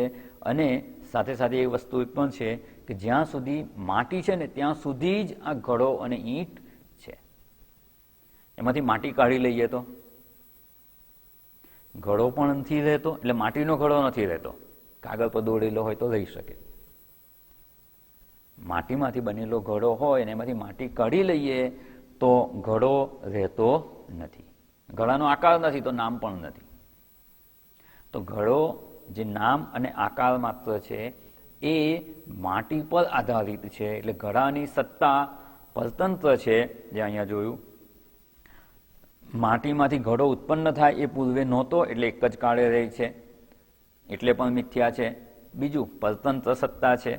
અને સાથે સાથે એ વસ્તુ એ પણ છે કે જ્યાં સુધી માટી છે ને ત્યાં સુધી જ આ ઘડો અને ઈંટ છે. એમાંથી માટી કાઢી લઈએ તો ઘડો પણ નથી રહેતો, એટલે માટીનો ઘડો નથી રહેતો. કાગળ પર દોરેલો હોય તો રહી શકે. માટીમાંથી બનેલો ઘડો હોય અને એમાંથી માટી કાઢી લઈએ તો ઘડો રહેતો નથી. ઘડાનો આકાર નથી તો નામ પણ નથી. તો ઘડો જે નામ અને આકાર માત્ર છે એ માટી પર આધારિત છે. એટલે ઘડાની સત્તા પરતંત્ર છે. જે અહીંયા જોયું, માટીમાંથી ઘડો ઉત્પન્ન થાય એ પૂર્વે નહોતો, એટલે એક જ કાળે રહે છે, એટલે પણ મિથ્યા છે. બીજું, પરતંત્ર સત્તા છે.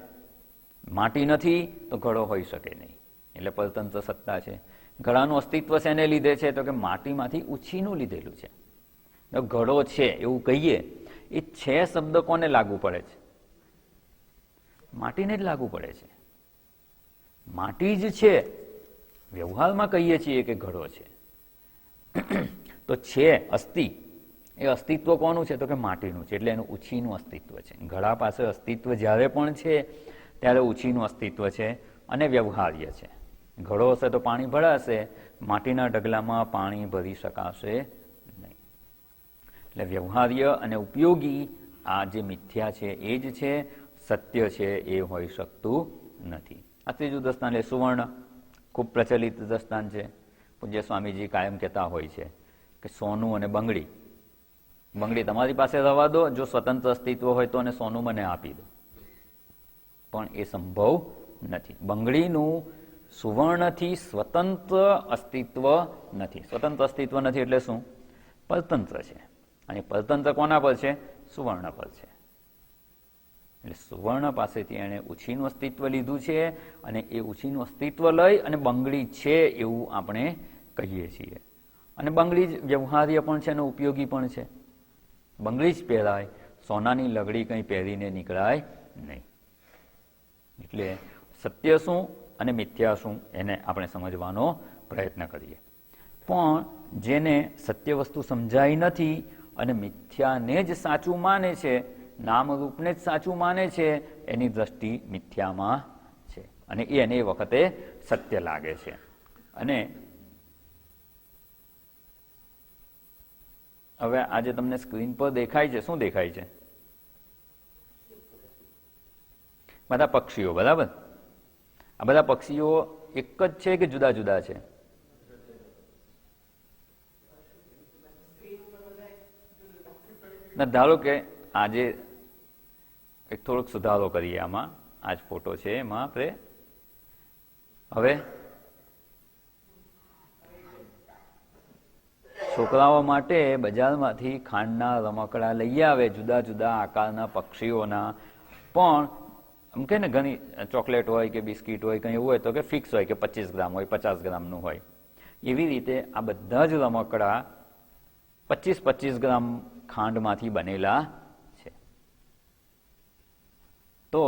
માટી નથી તો ઘડો હોઈ શકે નહીં, એટલે પરતંત્ર સત્તા છે. ઘડાનું અસ્તિત્વ શેને લીધે છે? તો કે માટીમાંથી ઉછીનું લીધેલું છે. ઘડો છે એવું કહીએ, એ છે શબ્દ કોને લાગુ પડે છે? માટીને જ લાગુ પડે છે. માટી જ છે. વ્યવહારમાં કહીએ છીએ કે ઘડો છે, તો છે અસ્થિ, એ અસ્તિત્વ કોનું છે? તો કે માટીનું છે. એટલે એનું ઉછીનું અસ્તિત્વ છે. ઘડા પાસે અસ્તિત્વ જ્યારે પણ છે ત્યારે ઉછીનું અસ્તિત્વ છે અને વ્યવહાર્ય છે. ઘડો હશે તો પાણી ભરાશે, માટીના ઢગલામાં પાણી ભરી શકાશે નહીં. એટલે વ્યવહાર્ય અને ઉપયોગી આ જે મિથ્યા છે એ જ છે, સત્ય છે એ હોઈ શકતું નથી. આ ત્રીજું દ્રષ્ટાંત એટલે સુવર્ણ. ખૂબ પ્રચલિત દ્રષ્ટાંત છે. પૂજ્ય સ્વામીજી કાયમ કહેતા હોય છે કે સોનું અને બંગડી, બંગડી તમારી પાસે રહેવા દો, જો સ્વતંત્ર અસ્તિત્વ હોય તો, અને સોનું મને આપી દો. પણ એ સંભવ નથી. બંગડીનું સુવર્ણથી સ્વતંત્ર અસ્તિત્વ નથી. સ્વતંત્ર અસ્તિત્વ નથી એટલે શું? પરતંત્ર છે. અને પરતંત્ર કોના પર છે? સુવર્ણ પર છે. એટલે સુવર્ણ પાસેથી એણે ઉછીનું અસ્તિત્વ લીધું છે અને એ ઉછીનું અસ્તિત્વ લઈ અને બંગડી છે એવું આપણે કહીએ છીએ. અને બંગડી જ વ્યવહાર્ય પણ છે અને ઉપયોગી પણ છે. બંગડી જ પહેરાય, સોનાની લગડી કંઈ પહેરીને નીકળાય નહીં. એટલે સત્ય શું અને મિથ્યા શું એને આપણે સમજવાનો પ્રયત્ન કરીએ. પણ જેને સત્ય વસ્તુ સમજાઈ નથી અને મિથ્યાને જ સાચું માને છે, નામરૂપને જ સાચું માને છે, એની દ્રષ્ટિ મિથ્યામાં છે અને એને એ વખતે સત્ય લાગે છે. અને હવે આજે તમને સ્ક્રીન પર દેખાય છે, શું દેખાય છે? બધા પક્ષીઓ, બરાબર? આ બધા પક્ષીઓ એક જ છે કે જુદા જુદા છે? ધારો કે આજે એક થોડોક સુધારો કરીએ આમાં, આ જ ફોટો છે એમાં આપણે હવે છોકરાઓ માટે બજારમાંથી ખાંડના રમકડા લઈ આવે, જુદા જુદા આકારના પક્ષીઓના, પણ એમ કે ને ઘણી ચોકલેટ હોય કે બિસ્કીટ હોય કંઈ એવું હોય તો કે ફિક્સ હોય કે 25 ગ્રામ હોય, 50 ગ્રામનું હોય. એવી રીતે આ બધા જ રમકડા 25-25 ગ્રામ ખાંડમાંથી બનેલા છે. તો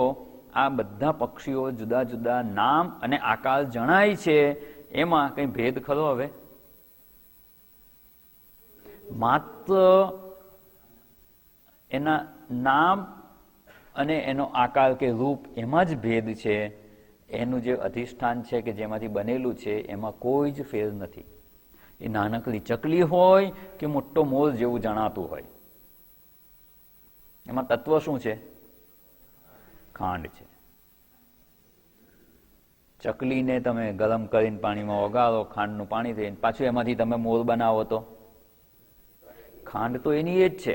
આ બધા પક્ષીઓ જુદા જુદા નામ અને આકાર જણાય છે, એમાં કંઈ ભેદ ખરો? હવે માત્ર એના નામ અને એનો આકાર કે રૂપ એમાં જ ભેદ છે. એનું જે અધિષ્ઠાન છે કે જેમાંથી બનેલું છે એમાં કોઈ જ ફેર નથી. એ નાનકડી ચકલી હોય કે મોટો મોર જેવું જણાતું હોય, એમાં તત્વ શું છે? ખાંડ છે. ચકલીને તમે ગરમ કરીને પાણીમાં ઓગાળો, ખાંડનું પાણી થઈને પાછું એમાંથી તમે મોર બનાવો તો ખાંડ તો એની એ જ છે.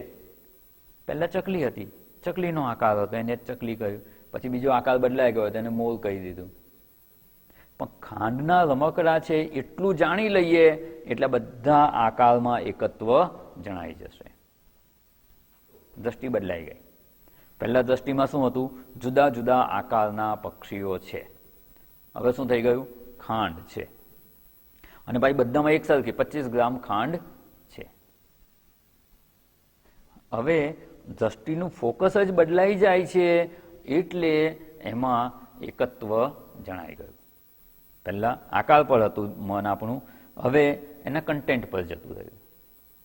પહેલા ચકલી હતી, ચકલીનો આકાર હતો, એને જ ચકલી કહ્યું. પછી બીજો આકાર બદલાઈ ગયો, તેને મોર કહી દીધું. પણ ખાંડના રમકડા છે એટલું જાણી લઈએ એટલે બધા આકારમાં એકત્વ જણાઈ જશે. દ્રષ્ટિ બદલાઈ ગઈ. પહેલા દ્રષ્ટિમાં શું હતું? જુદા જુદા આકારના પક્ષીઓ છે. હવે શું થઈ ગયું? ખાંડ છે. અને ભાઈ બધામાં એક સરખી 25 ગ્રામ ખાંડ છે. હવે દ્રષ્ટિનું ફોકસ જ બદલાઈ જાય છે એટલે એમાં એકત્વ જણાઈ ગયું. પહેલા આકાર પર હતું મન આપણું, હવે એના કન્ટેન્ટ પર જતું રહ્યું.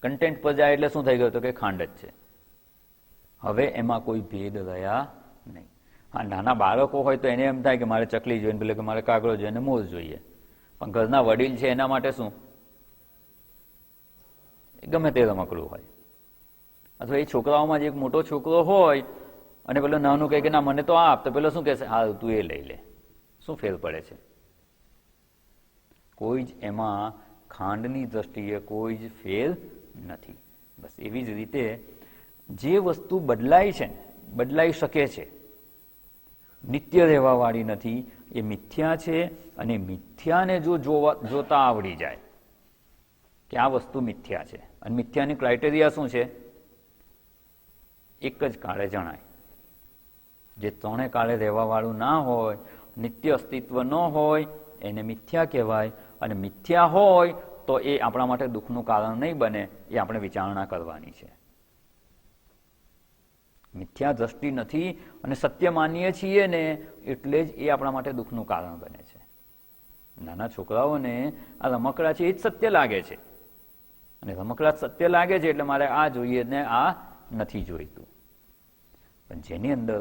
કન્ટેન્ટ પર જાય એટલે શું થઈ ગયું? તો કે ખાંડ જ છે. હવે એમાં કોઈ ભેદ રહ્યા નહીં. હા, નાના બાળકો હોય તો એને એમ થાય કે મારે ચકલી જોઈએ, પેલે કે મારે કાગડો જોઈએ ને મોર જોઈએ. પણ ઘરના વડીલ છે એના માટે શું? ગમે તે રમકડું હોય. અથવા એ છોકરાઓમાં જે એક મોટો છોકરો હોય અને પેલો નાનું કહે કે ના મને તો આપ, તો પેલો શું કહેશે? હા તું એ લઈ લે. શું ફેર પડે છે? કોઈ જ એમાં ખાંડની દ્રષ્ટિએ કોઈ જ ફેર નથી. બસ એવી જ રીતે જે વસ્તુ બદલાય છે, બદલાઈ શકે છે, નિત્ય રહેવાવાળી નથી, એ મિથ્યા છે. અને મિથ્યાને જો જોતા આવડી જાય કે આ વસ્તુ મિથ્યા છે, અને મિથ્યાની ક્રાઇટેરિયા શું છે? એક જ કાળે જણાય. જે ત્રણે કાળે રહેવાવાળું ના હોય, નિત્ય અસ્તિત્વ ન હોય, એને મિથ્યા કહેવાય. અને મિથ્યા હોય તો એ આપણા માટે દુઃખનું કારણ નહીં બને, એ આપણે વિચારણા કરવાની છે. મિથ્યા દ્રષ્ટિ નથી અને સત્ય માનીએ છીએ ને એટલે જ એ આપણા માટે દુઃખનું કારણ બને છે. નાના છોકરાઓને આ રમકડા છે એ જ સત્ય લાગે છે, અને રમકડા સત્ય લાગે છે એટલે મારે આ જોઈએ ને આ નથી જોઈતું. પણ જેની અંદર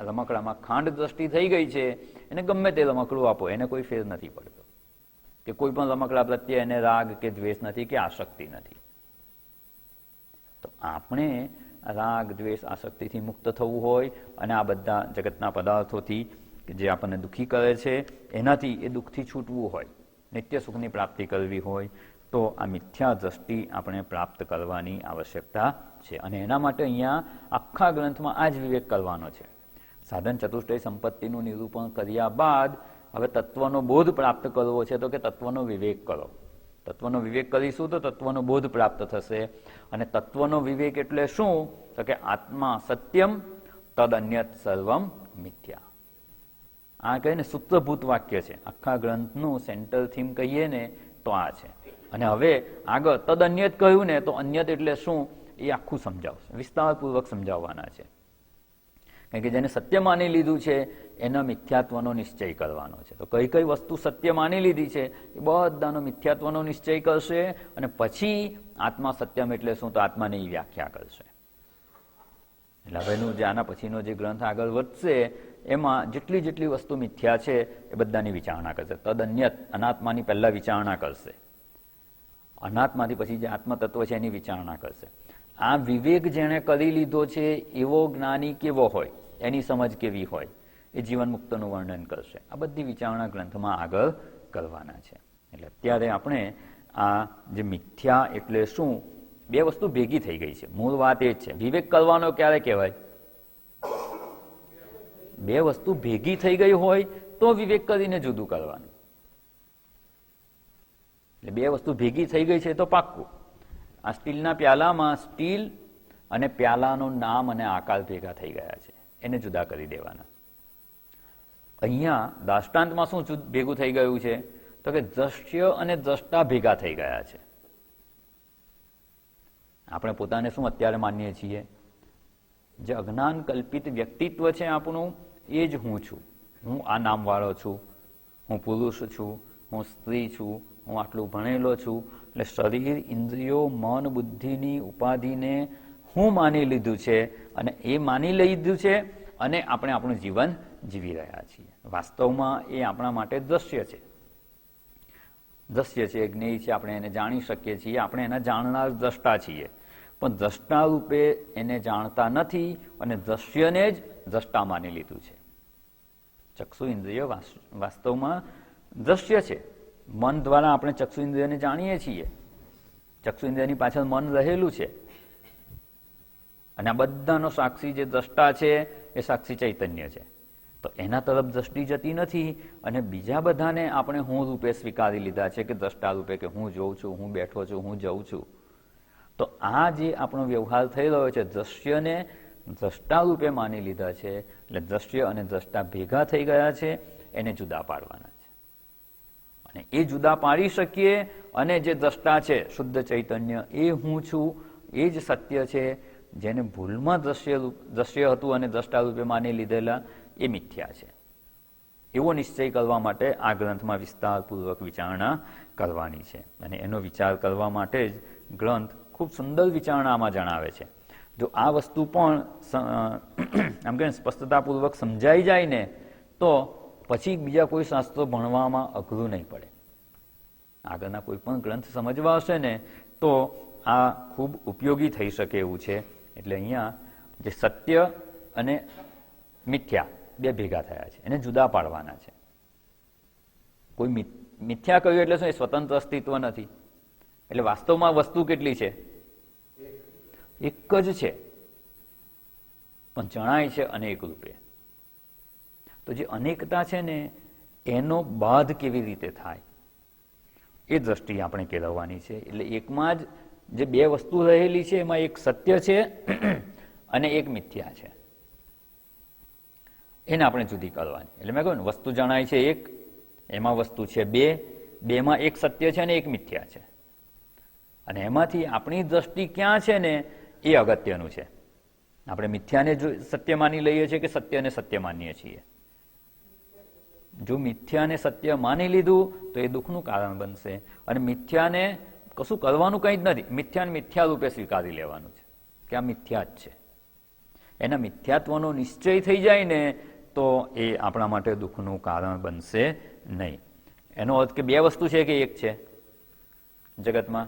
રમકડામાં ખાંડ દ્રષ્ટિ થઈ ગઈ છે, એને ગમે તે રમકડું આપો, એને કોઈ ફેર નથી પડતો. કે કોઈ પણ રમકડા પ્રત્યે એને રાગ કે દ્વેષ નથી કે આસક્તિ નથી. તો આપણે રાગ દ્વેષ આસક્તિથી મુક્ત થવું હોય અને આ બધા જગતના પદાર્થોથી જે આપણને દુઃખી કરે છે એનાથી એ દુઃખથી છૂટવું હોય, નિત્ય સુખની પ્રાપ્તિ કરવી હોય, તો આ મિથ્યા દ્રષ્ટિ આપણે પ્રાપ્ત કરવાની આવશ્યકતા છે. અને એના માટે અહીંયા આખા ગ્રંથમાં આ જ વિવેક કરવાનો છે. સાધન ચતુષ્ટય સંપત્તિનું નિરૂપણ કર્યા બાદ હવે તત્વનો બોધ પ્રાપ્ત કરવો છે, તો કે તત્વનો વિવેક કરો. તત્વનો વિવેક કરીશું તો તત્વનો બોધ પ્રાપ્ત થશે. અને તત્વનો વિવેક એટલે શું? તો કે આત્મા સત્યમ તદ અન્યત સર્વમ મિથ્યા. આ કહીને સૂત્રભૂત વાક્ય છે. આખા ગ્રંથનું સેન્ટર થીમ કહીએ ને તો આ છે. અને હવે આગળ તદ અન્યત કહ્યું ને તો અન્યત એટલે શું એ આખું સમજાવશે, વિસ્તારપૂર્વક સમજાવવાના છે. કારણ કે જેને સત્ય માની લીધું છે એના મિથ્યાત્વનો નિશ્ચય કરવાનો છે. તો કઈ કઈ વસ્તુ સત્ય માની લીધી છે એ બધાનો મિથ્યાત્વનો નિશ્ચય કરશે અને પછી આત્મા સત્યમ એટલે શું, તો આત્માની વ્યાખ્યા કરશે. એટલે હવેનું જે આના પછીનો જે ગ્રંથ આગળ વધશે એમાં જેટલી જેટલી વસ્તુ મિથ્યા છે એ બધાની વિચારણા કરશે. તદન્યત અનાત્માની પહેલા વિચારણા કરશે, અનાત્માથી પછી જે આત્મતત્વ છે એની વિચારણા કરશે. આ વિવેક જેણે કરી લીધો છે એવો જ્ઞાની કેવો હોય, એની સમજ કેવી હોય, એ જીવન મુક્તનું વર્ણન કરશે. આ બધી વિચારણા ગ્રંથમાં આગળ કરવાના છે. એટલે અત્યારે આપણે આ જે મિથ્યા એટલે શું, બે વસ્તુ ભેગી થઈ ગઈ છે. મૂળ વાત એ જ છે. વિવેક કરવાનો ક્યારે કહેવાય, બે વસ્તુ ભેગી થઈ ગઈ હોય તો વિવેક કરીને જુદું કરવાનું. એટલે બે વસ્તુ ભેગી થઈ ગઈ છે તો પાક્કું. આ સ્ટીલના પ્યાલામાં સ્ટીલ અને પ્યાલાનું નામ અને આકાર ભેગા થઈ ગયા છે, એને જુદા કરી દેવાના. અહીંયા દ્રષ્ટાંતમાં શું ભેગું થઈ ગયું છે, તો કે દ્રશ્ય અને દ્રષ્ટા ભેગા થઈ ગયા છે. આપણે પોતાને શું અત્યારે માનીએ છીએ, જે અજ્ઞાન કલ્પિત વ્યક્તિત્વ છે આપણું એ જ હું છું. હું આ નામવાળો છું, હું પુરુષ છું, હું સ્ત્રી છું, હું આટલું ભણેલો છું. એટલે શરીર, ઇન્દ્રિયો, મન, બુદ્ધિની ઉપાધિને હું માની લીધું છે અને એ માની લીધું છે અને આપણે આપણું જીવન જીવી રહ્યા છીએ. વાસ્તવમાં એ આપણા માટે દ્રશ્ય છે, દ્રશ્ય છે, જ્ઞેય છે, આપણે એને જાણી શકીએ છીએ, આપણે એના જાણનાર દ્રષ્ટા છીએ. પણ દ્રષ્ટા રૂપે એને જાણતા નથી અને દ્રશ્યને જ દ્રષ્ટા માની લીધું છે. ચક્ષુ ઇન્દ્રિય વાસ્તવમાં દ્રશ્ય છે. મન દ્વારા આપણે ચક્ષુ ઇન્દ્રિયને જાણીએ છીએ. ચક્ષુ ઇન્દ્રિયની પાછળ મન રહેલું છે અને આ બધાનો સાક્ષી જે દ્રષ્ટા છે એ સાક્ષી ચૈતન્ય છે. તો એના તરફ દ્રષ્ટિ જતી નથી અને બીજા બધાને આપણે હું રૂપે સ્વીકારી લીધા છે, કે દ્રષ્ટા રૂપે, કે હું જોઉં છું, હું બેઠો છું, હું જઉં છું. તો આ જે આપણો વ્યવહાર થઈ રહ્યો છે, દ્રશ્યને દ્રષ્ટા રૂપે માની લીધા છે. એટલે દ્રશ્ય અને દ્રષ્ટા ભેગા થઈ ગયા છે, એને જુદા પાડવાના છે. અને એ જુદા પાડી શકીએ અને જે દ્રષ્ટા છે શુદ્ધ ચૈતન્ય, એ હું છું, એ જ સત્ય છે. જેને ભૂલમાં દ્રશ્ય હતું અને દ્રષ્ટા રૂપે માની લીધેલા એ મિથ્યા છે. એવો નિશ્ચય કરવા માટે આ ગ્રંથમાં વિસ્તારપૂર્વક વિચારણા કરવાની છે. અને એનો વિચાર કરવા માટે જ ગ્રંથ ખૂબ સુંદર વિચારણામાં જણાવે છે. જો આ વસ્તુ પણ આમ કે સ્પષ્ટતાપૂર્વક સમજાઈ જાય ને તો પછી બીજા કોઈ શાસ્ત્રો ભણવામાં અઘરું નહીં પડે. આગળના કોઈ પણ ગ્રંથ સમજવા હશે ને તો આ ખૂબ ઉપયોગી થઈ શકે એવું છે. એટલે અહીંયા જે સત્ય અને મિથ્યા બે ભેગા થયા છે, એને જુદા પાડવાના છે. કોઈ મિથ્યા કહ્યું એટલે શું, એ સ્વતંત્ર અસ્તિત્વ નથી. એટલે વાસ્તવમાં વસ્તુ કેટલી છે, એક જ છે, પણ જણાય છે અનેક રૂપે. તો જે અનેકતા છે ને એનો બાદ કેવી રીતે થાય એ દ્રષ્ટિ આપણે કેળવવાની છે. એટલે એકમાં જ જે બે વસ્તુ રહેલી છે એમાં એક સત્ય છે અને એક મિથ્યા છે, એને આપણે જુદી કરવાની. એટલે મેં કહ્યું ને, વસ્તુ જણાય છે એક, એમાં વસ્તુ છે બે, બેમાં એક સત્ય છે અને એક મિથ્યા છે. અને એમાંથી આપણી દ્રષ્ટિ ક્યાં છે ને એ અગત્યનું છે. આપણે મિથ્યાને સત્ય માની લઈએ છીએ કે સત્યને સત્ય માનીએ છીએ. જો મિથ્યાને સત્ય માની લીધું તો એ દુઃખનું કારણ બનશે અને મિથ્યાને કશું કરવાનું કંઈ જ નથી. મિથ્યાને મિથ્યા રૂપે સ્વીકારી લેવાનું છે કે આ મિથ્યા જ છે. એના મિથ્યાત્વનો નિશ્ચય થઈ જાય ને તો એ આપણા માટે દુઃખનું કારણ બનશે નહીં. એનો અર્થ કે બે વસ્તુ છે કે એક છે જગતમાં?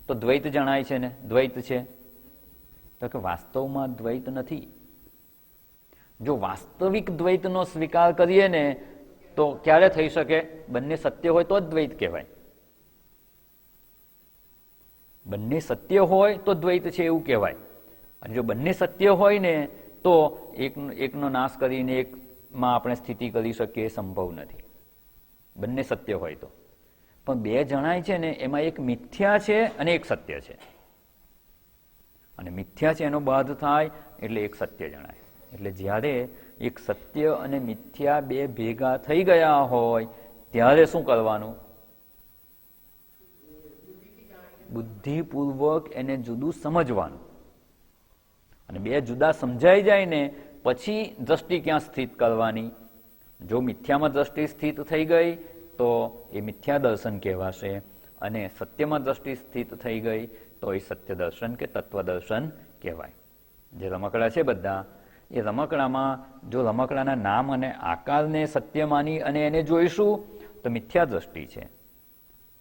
તો દ્વૈત જણાય છે ને, દ્વૈત છે. તો કે વાસ્તવમાં દ્વૈત નથી. જો વાસ્તવિક દ્વૈતનો સ્વીકાર કરીએ ને તો ક્યારે થઈ શકે? બંને સત્ય હોય તો જ દ્વૈત કહેવાય. બંને સત્ય હોય તો દ્વૈત છે એવું કહેવાય. અને જો બંને સત્ય હોય ને તો એકનો નાશ કરીને એકમાં આપણે સ્થિતિ કરી શકીએ સંભવ નથી. બંને સત્ય હોય તો. પણ બે જણાય છે ને એમાં એક મિથ્યા છે અને એક સત્ય છે. અને મિથ્યા છે એનો બાદ થાય એટલે એક સત્ય જણાય. એટલે જ્યારે એક સત્ય અને મિથ્યા બે ભેગા થઈ ગયા હોય ત્યારે શું કરવાનું? બુદ્ધિપૂર્વક એને જુદું સમજવાનું. અને બે જુદા સમજાઈ જાય ને પછી દ્રષ્ટિ ક્યાં સ્થિત કરવાની? જો મિથ્યામાં દ્રષ્ટિ સ્થિત થઈ ગઈ તો એ મિથ્યા દર્શન કહેવાશે, અને સત્યમાં દ્રષ્ટિ સ્થિત થઈ ગઈ તો એ સત્ય દર્શન કે તત્વ દર્શન કહેવાય. જે રમકડા છે બધા, એ રમકડામાં જો રમકડાના નામ અને આકારને સત્ય માની અને એને જોઈશું તો મિથ્યા દ્રષ્ટિ છે.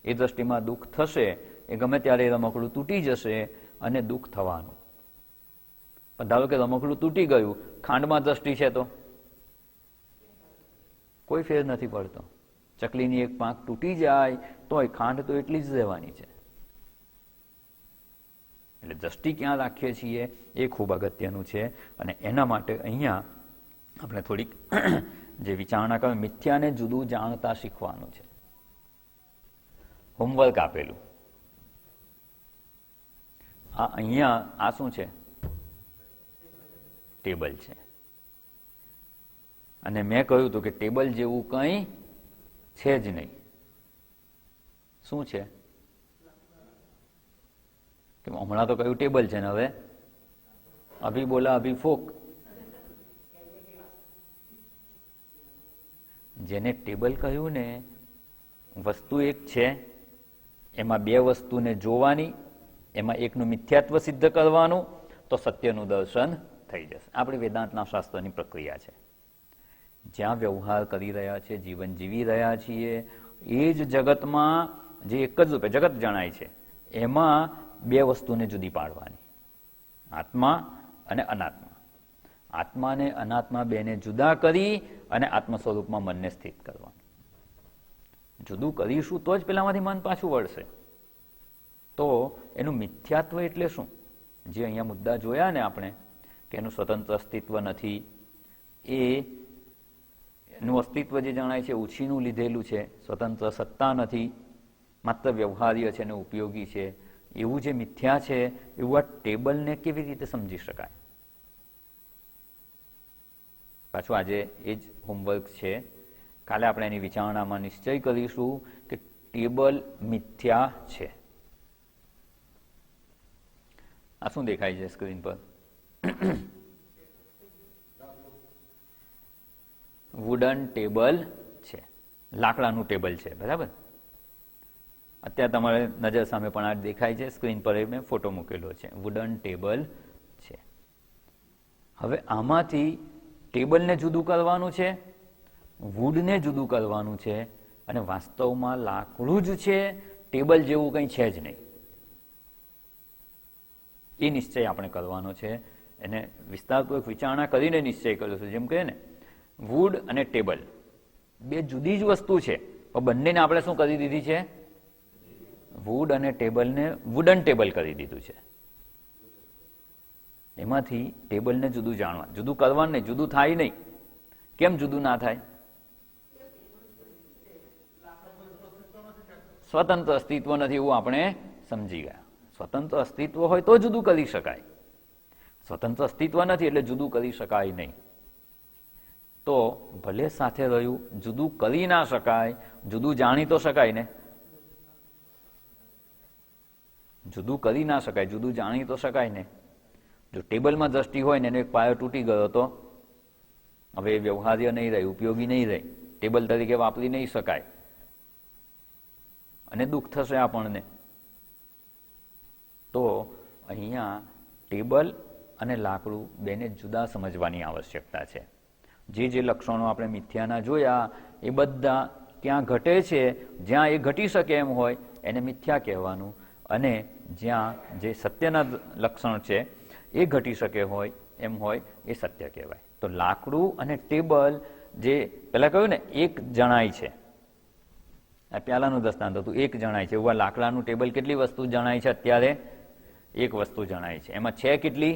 એ દ્રષ્ટિમાં દુઃખ થશે, એ ગમે ત્યારે રમકડું તૂટી જશે અને દુઃખ થવાનું. પણ ધારો કે રમકડું તૂટી ગયું, ખાંડમાં દ્રષ્ટિ છે તો કોઈ ફેર નથી પડતો. ચકલીની એક પાંખ તૂટી જાય તોય ખાંડ તો એટલી જ રહેવાની છે. એટલે દ્રષ્ટિ ક્યાં રાખીએ છીએ એ ખૂબ અગત્યનું છે, અને એના માટે અહીંયા આપણે થોડીક જે વિચારણા કરે, મિથ્યાને જુદું જાણતા શીખવાનું છે. હોમવર્ક આપેલું આ અહીંયા આ શું છે? ટેબલ છે. અને મેં કહ્યું હતું કે ટેબલ જેવું કંઈ છે જ નહીં. શું છે? કે હમણાં તો કયું ટેબલ છે ને હવે અભી બોલા અભી ફોક. જેને ટેબલ કહ્યું ને, વસ્તુ એક છે, એમાં બે વસ્તુને જોવાની, એમાં એકનું મિથ્યાત્વ સિદ્ધ કરવાનું તો સત્યનું દર્શન થઈ જશે. આપણી વેદાંતના શાસ્ત્રની પ્રક્રિયા છે. જ્યાં વ્યવહાર કરી રહ્યા છે, જીવન જીવી રહ્યા છીએ, એ જ જગતમાં જે એક જ રૂપે જગત જણાય છે, એમાં બે વસ્તુને જુદી પાડવાની, આત્મા અને અનાત્મા. આત્મા અને અનાત્મા બેને જુદા કરી અને આત્મ સ્વરૂપમાં મનને સ્થિત કરવાનું. જુદું કરીશું તો જ પેલામાંથી મન પાછું વળશે. તો એનું મિથ્યાત્વ એટલે શું? જે અહીંયા મુદ્દા જોયા ને આપણે, કે એનું સ્વતંત્ર અસ્તિત્વ નથી, એનું અસ્તિત્વ જે જણાય છે ઉછીનું લીધેલું છે, સ્વતંત્ર સત્તા નથી, માત્ર વ્યવહાર્ય છે અને ઉપયોગી છે, એવું જે મિથ્યા છે એવું આ ટેબલને કેવી રીતે સમજી શકાય? પાછું આજે એ જ હોમવર્ક છે. કાલે આપણે એની વિચારણામાં નિશ્ચય કરીશું કે ટેબલ મિથ્યા છે. આ શું દેખાય છે સ્ક્રીન પર? વુડન ટેબલ છે, લાકડાનું ટેબલ છે, બરાબર? અત્યારે તમારે નજર સામે પણ આ દેખાય છે, સ્ક્રીન પર મેં ફોટો મૂકેલો છે. વુડન ટેબલ છે. હવે આમાંથી ટેબલને જુદું કરવાનું છે, વુડને જુદું કરવાનું છે, અને વાસ્તવમાં લાકડું જ છે, ટેબલ જેવું કંઈ છે જ નહીં. એ નિશ્ચય આપણે કરવાનો છે. એને વિસ્તારપૂર્વક વિચારણા કરીને નિશ્ચય કર્યો છે. જેમ કહે ને, વુડ અને ટેબલ બે જુદી જ વસ્તુ છે, પણ બંનેને આપણે શું કરી દીધી છે? વુડ અને ટેબલને વુડન ટેબલ કરી દીધું છે. એમાંથી ટેબલને જુદું જાણવા, જુદું કરવાનું નહીં, જુદું થાય નહીં. કેમ જુદું ના થાય? સ્વતંત્ર અસ્તિત્વ નથી એવું આપણે સમજી ગયા. સ્વતંત્ર અસ્તિત્વ હોય તો જુદું કરી શકાય. સ્વતંત્ર અસ્તિત્વ નથી એટલે જુદું કરી શકાય નહીં. તો ભલે સાથે રહ્યું, જુદું કરી ના શકાય, જુદું જાણી તો શકાય ને? જુદું કરી ના શકાય, જુદું જાણી તો શકાય ને? જો ટેબલમાં દ્રષ્ટિ હોય ને એનો એક પાયો તૂટી ગયો તો હવે એ વ્યવહાર્ય નહીં રહે, ઉપયોગી નહીં રહે, ટેબલ તરીકે વાપરી નહીં શકાય, અને દુઃખ થશે આપણને. તો અહીંયા ટેબલ અને લાકડું બેને જુદા સમજવાની આવશ્યકતા છે. જે જે લક્ષણો આપણે મિથ્યાના જોયા એ બધા ક્યાં ઘટે છે, જ્યાં એ ઘટી શકે એમ હોય એને મિથ્યા કહેવાનું, અને જ્યાં જે સત્યના લક્ષણ છે એ ઘટી શકે હોય એમ હોય એ સત્ય કહેવાય. તો લાકડું અને ટેબલ, જે પેલા કહ્યું ને એક જણાય છે, આ પહેલાનું દ્રષ્ટાંત હતું, એક જણાય છે. એવું લાકડાનું ટેબલ કેટલી વસ્તુ જણાય છે? અત્યારે એક વસ્તુ જણાય છે. એમાં છે કેટલી?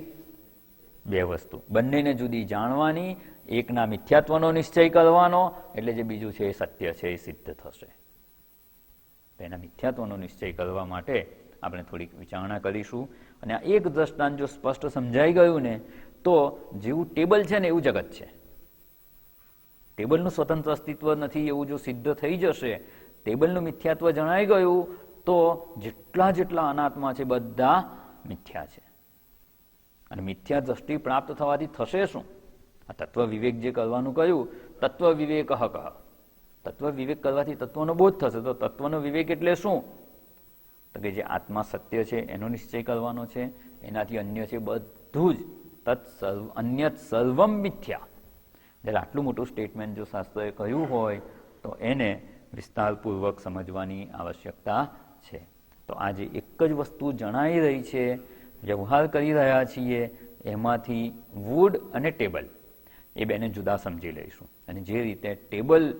બે વસ્તુ. બંનેને જુદી જાણવાની, એકના મિથ્યાત્વનો નિશ્ચય કરવાનો, એટલે જે બીજું છે એ સત્ય છે એ સિદ્ધ થશે. તો એના મિથ્યાત્વનો નિશ્ચય કરવા માટે આપણે થોડીક વિચારણા કરીશું. અને આ એક દ્રષ્ટાંત જો સ્પષ્ટ સમજાઈ ગયું ને, તો જેવું ટેબલ છે ને એવું જગત છે. ટેબલનું સ્વતંત્ર અસ્તિત્વ નથી એવું જો સિદ્ધ થઈ જશે, ટેબલનું મિથ્યાત્વ જણાઈ ગયું, તો જેટલા જેટલા અનાત્મા છે બધા મિથ્યા છે. અને મિથ્યા દ્રષ્ટિ પ્રાપ્ત થવાથી થશે શું? આ તત્વ વિવેક જે કરવાનું કહ્યું, તત્વ વિવેક કહ. તત્વ વિવેક કરવાથી તત્વનો બોધ થશે. તો તત્વનો વિવેક એટલે શું? તો કે જે આત્મા સત્ય છે એનો નિશ્ચય કરવાનો છે, એનાથી અન્ય છે બધું જ અન્યત સર્વમ મિથ્યા. જ્યારે આટલું મોટું સ્ટેટમેન્ટ જો શાસ્ત્રએ કહ્યું હોય તો એને વિસ્તારપૂર્વક સમજવાની આવશ્યકતા છે. તો આજે એક જ વસ્તુ જણાઈ રહી છે, વ્યવહાર કરી રહ્યા છીએ, એમાંથી વુડ અને ટેબલ એ બેને જુદા સમજી લઈશું. અને જે રીતે ટેબલ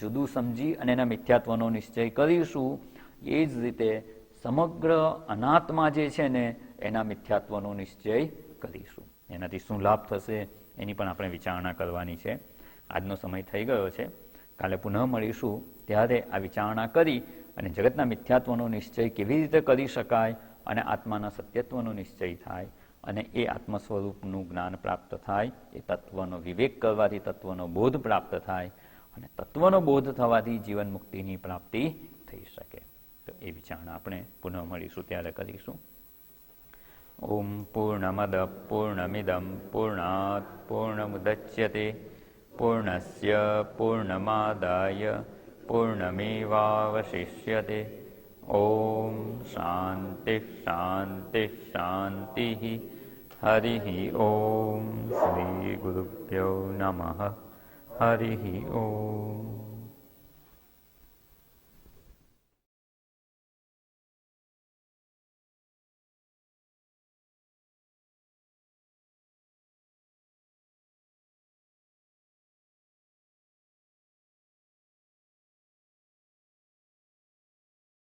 જુદું સમજી અને એના મિથ્યાત્વનો નિશ્ચય કરીશું, એ જ રીતે સમગ્ર અનાત્મા જે છે ને એના મિથ્યાત્વનો નિશ્ચય કરીશું. એનાથી શું લાભ થશે એની પણ આપણે વિચારણા કરવાની છે. આજનો સમય થઈ ગયો છે. કાલે પુનઃ મળીશું, ત્યારે આ વિચારણા કરી અને જગતના મિથ્યાત્વનો નિશ્ચય કેવી રીતે કરી શકાય અને આત્માના સત્યત્વનો નિશ્ચય થાય અને એ આત્મ સ્વરૂપનું જ્ઞાન પ્રાપ્ત થાય, એ તત્વનો વિવેક કરવાથી તત્વનો બોધ પ્રાપ્ત થાય અને તત્વનો બોધ થવાથી જીવન મુક્તિની પ્રાપ્તિ થઈ શકે. તો એ વિચારણા આપણે પુનઃ મળીશું ત્યારે કરીશું. ઓમ પૂર્ણમદ પૂર્ણમિદમ પૂર્ણાત પૂર્ણમુદચ્યતે પૂર્ણસ્ય પૂર્ણમાદાય પૂર્ણમેવાવશિષ્યતે. ઓમ શાંતિ શાંતિ શાંતિ. હરિ ઓમ. શ્રી ગુરુભ્યો નમઃ. હરિ ઓમ.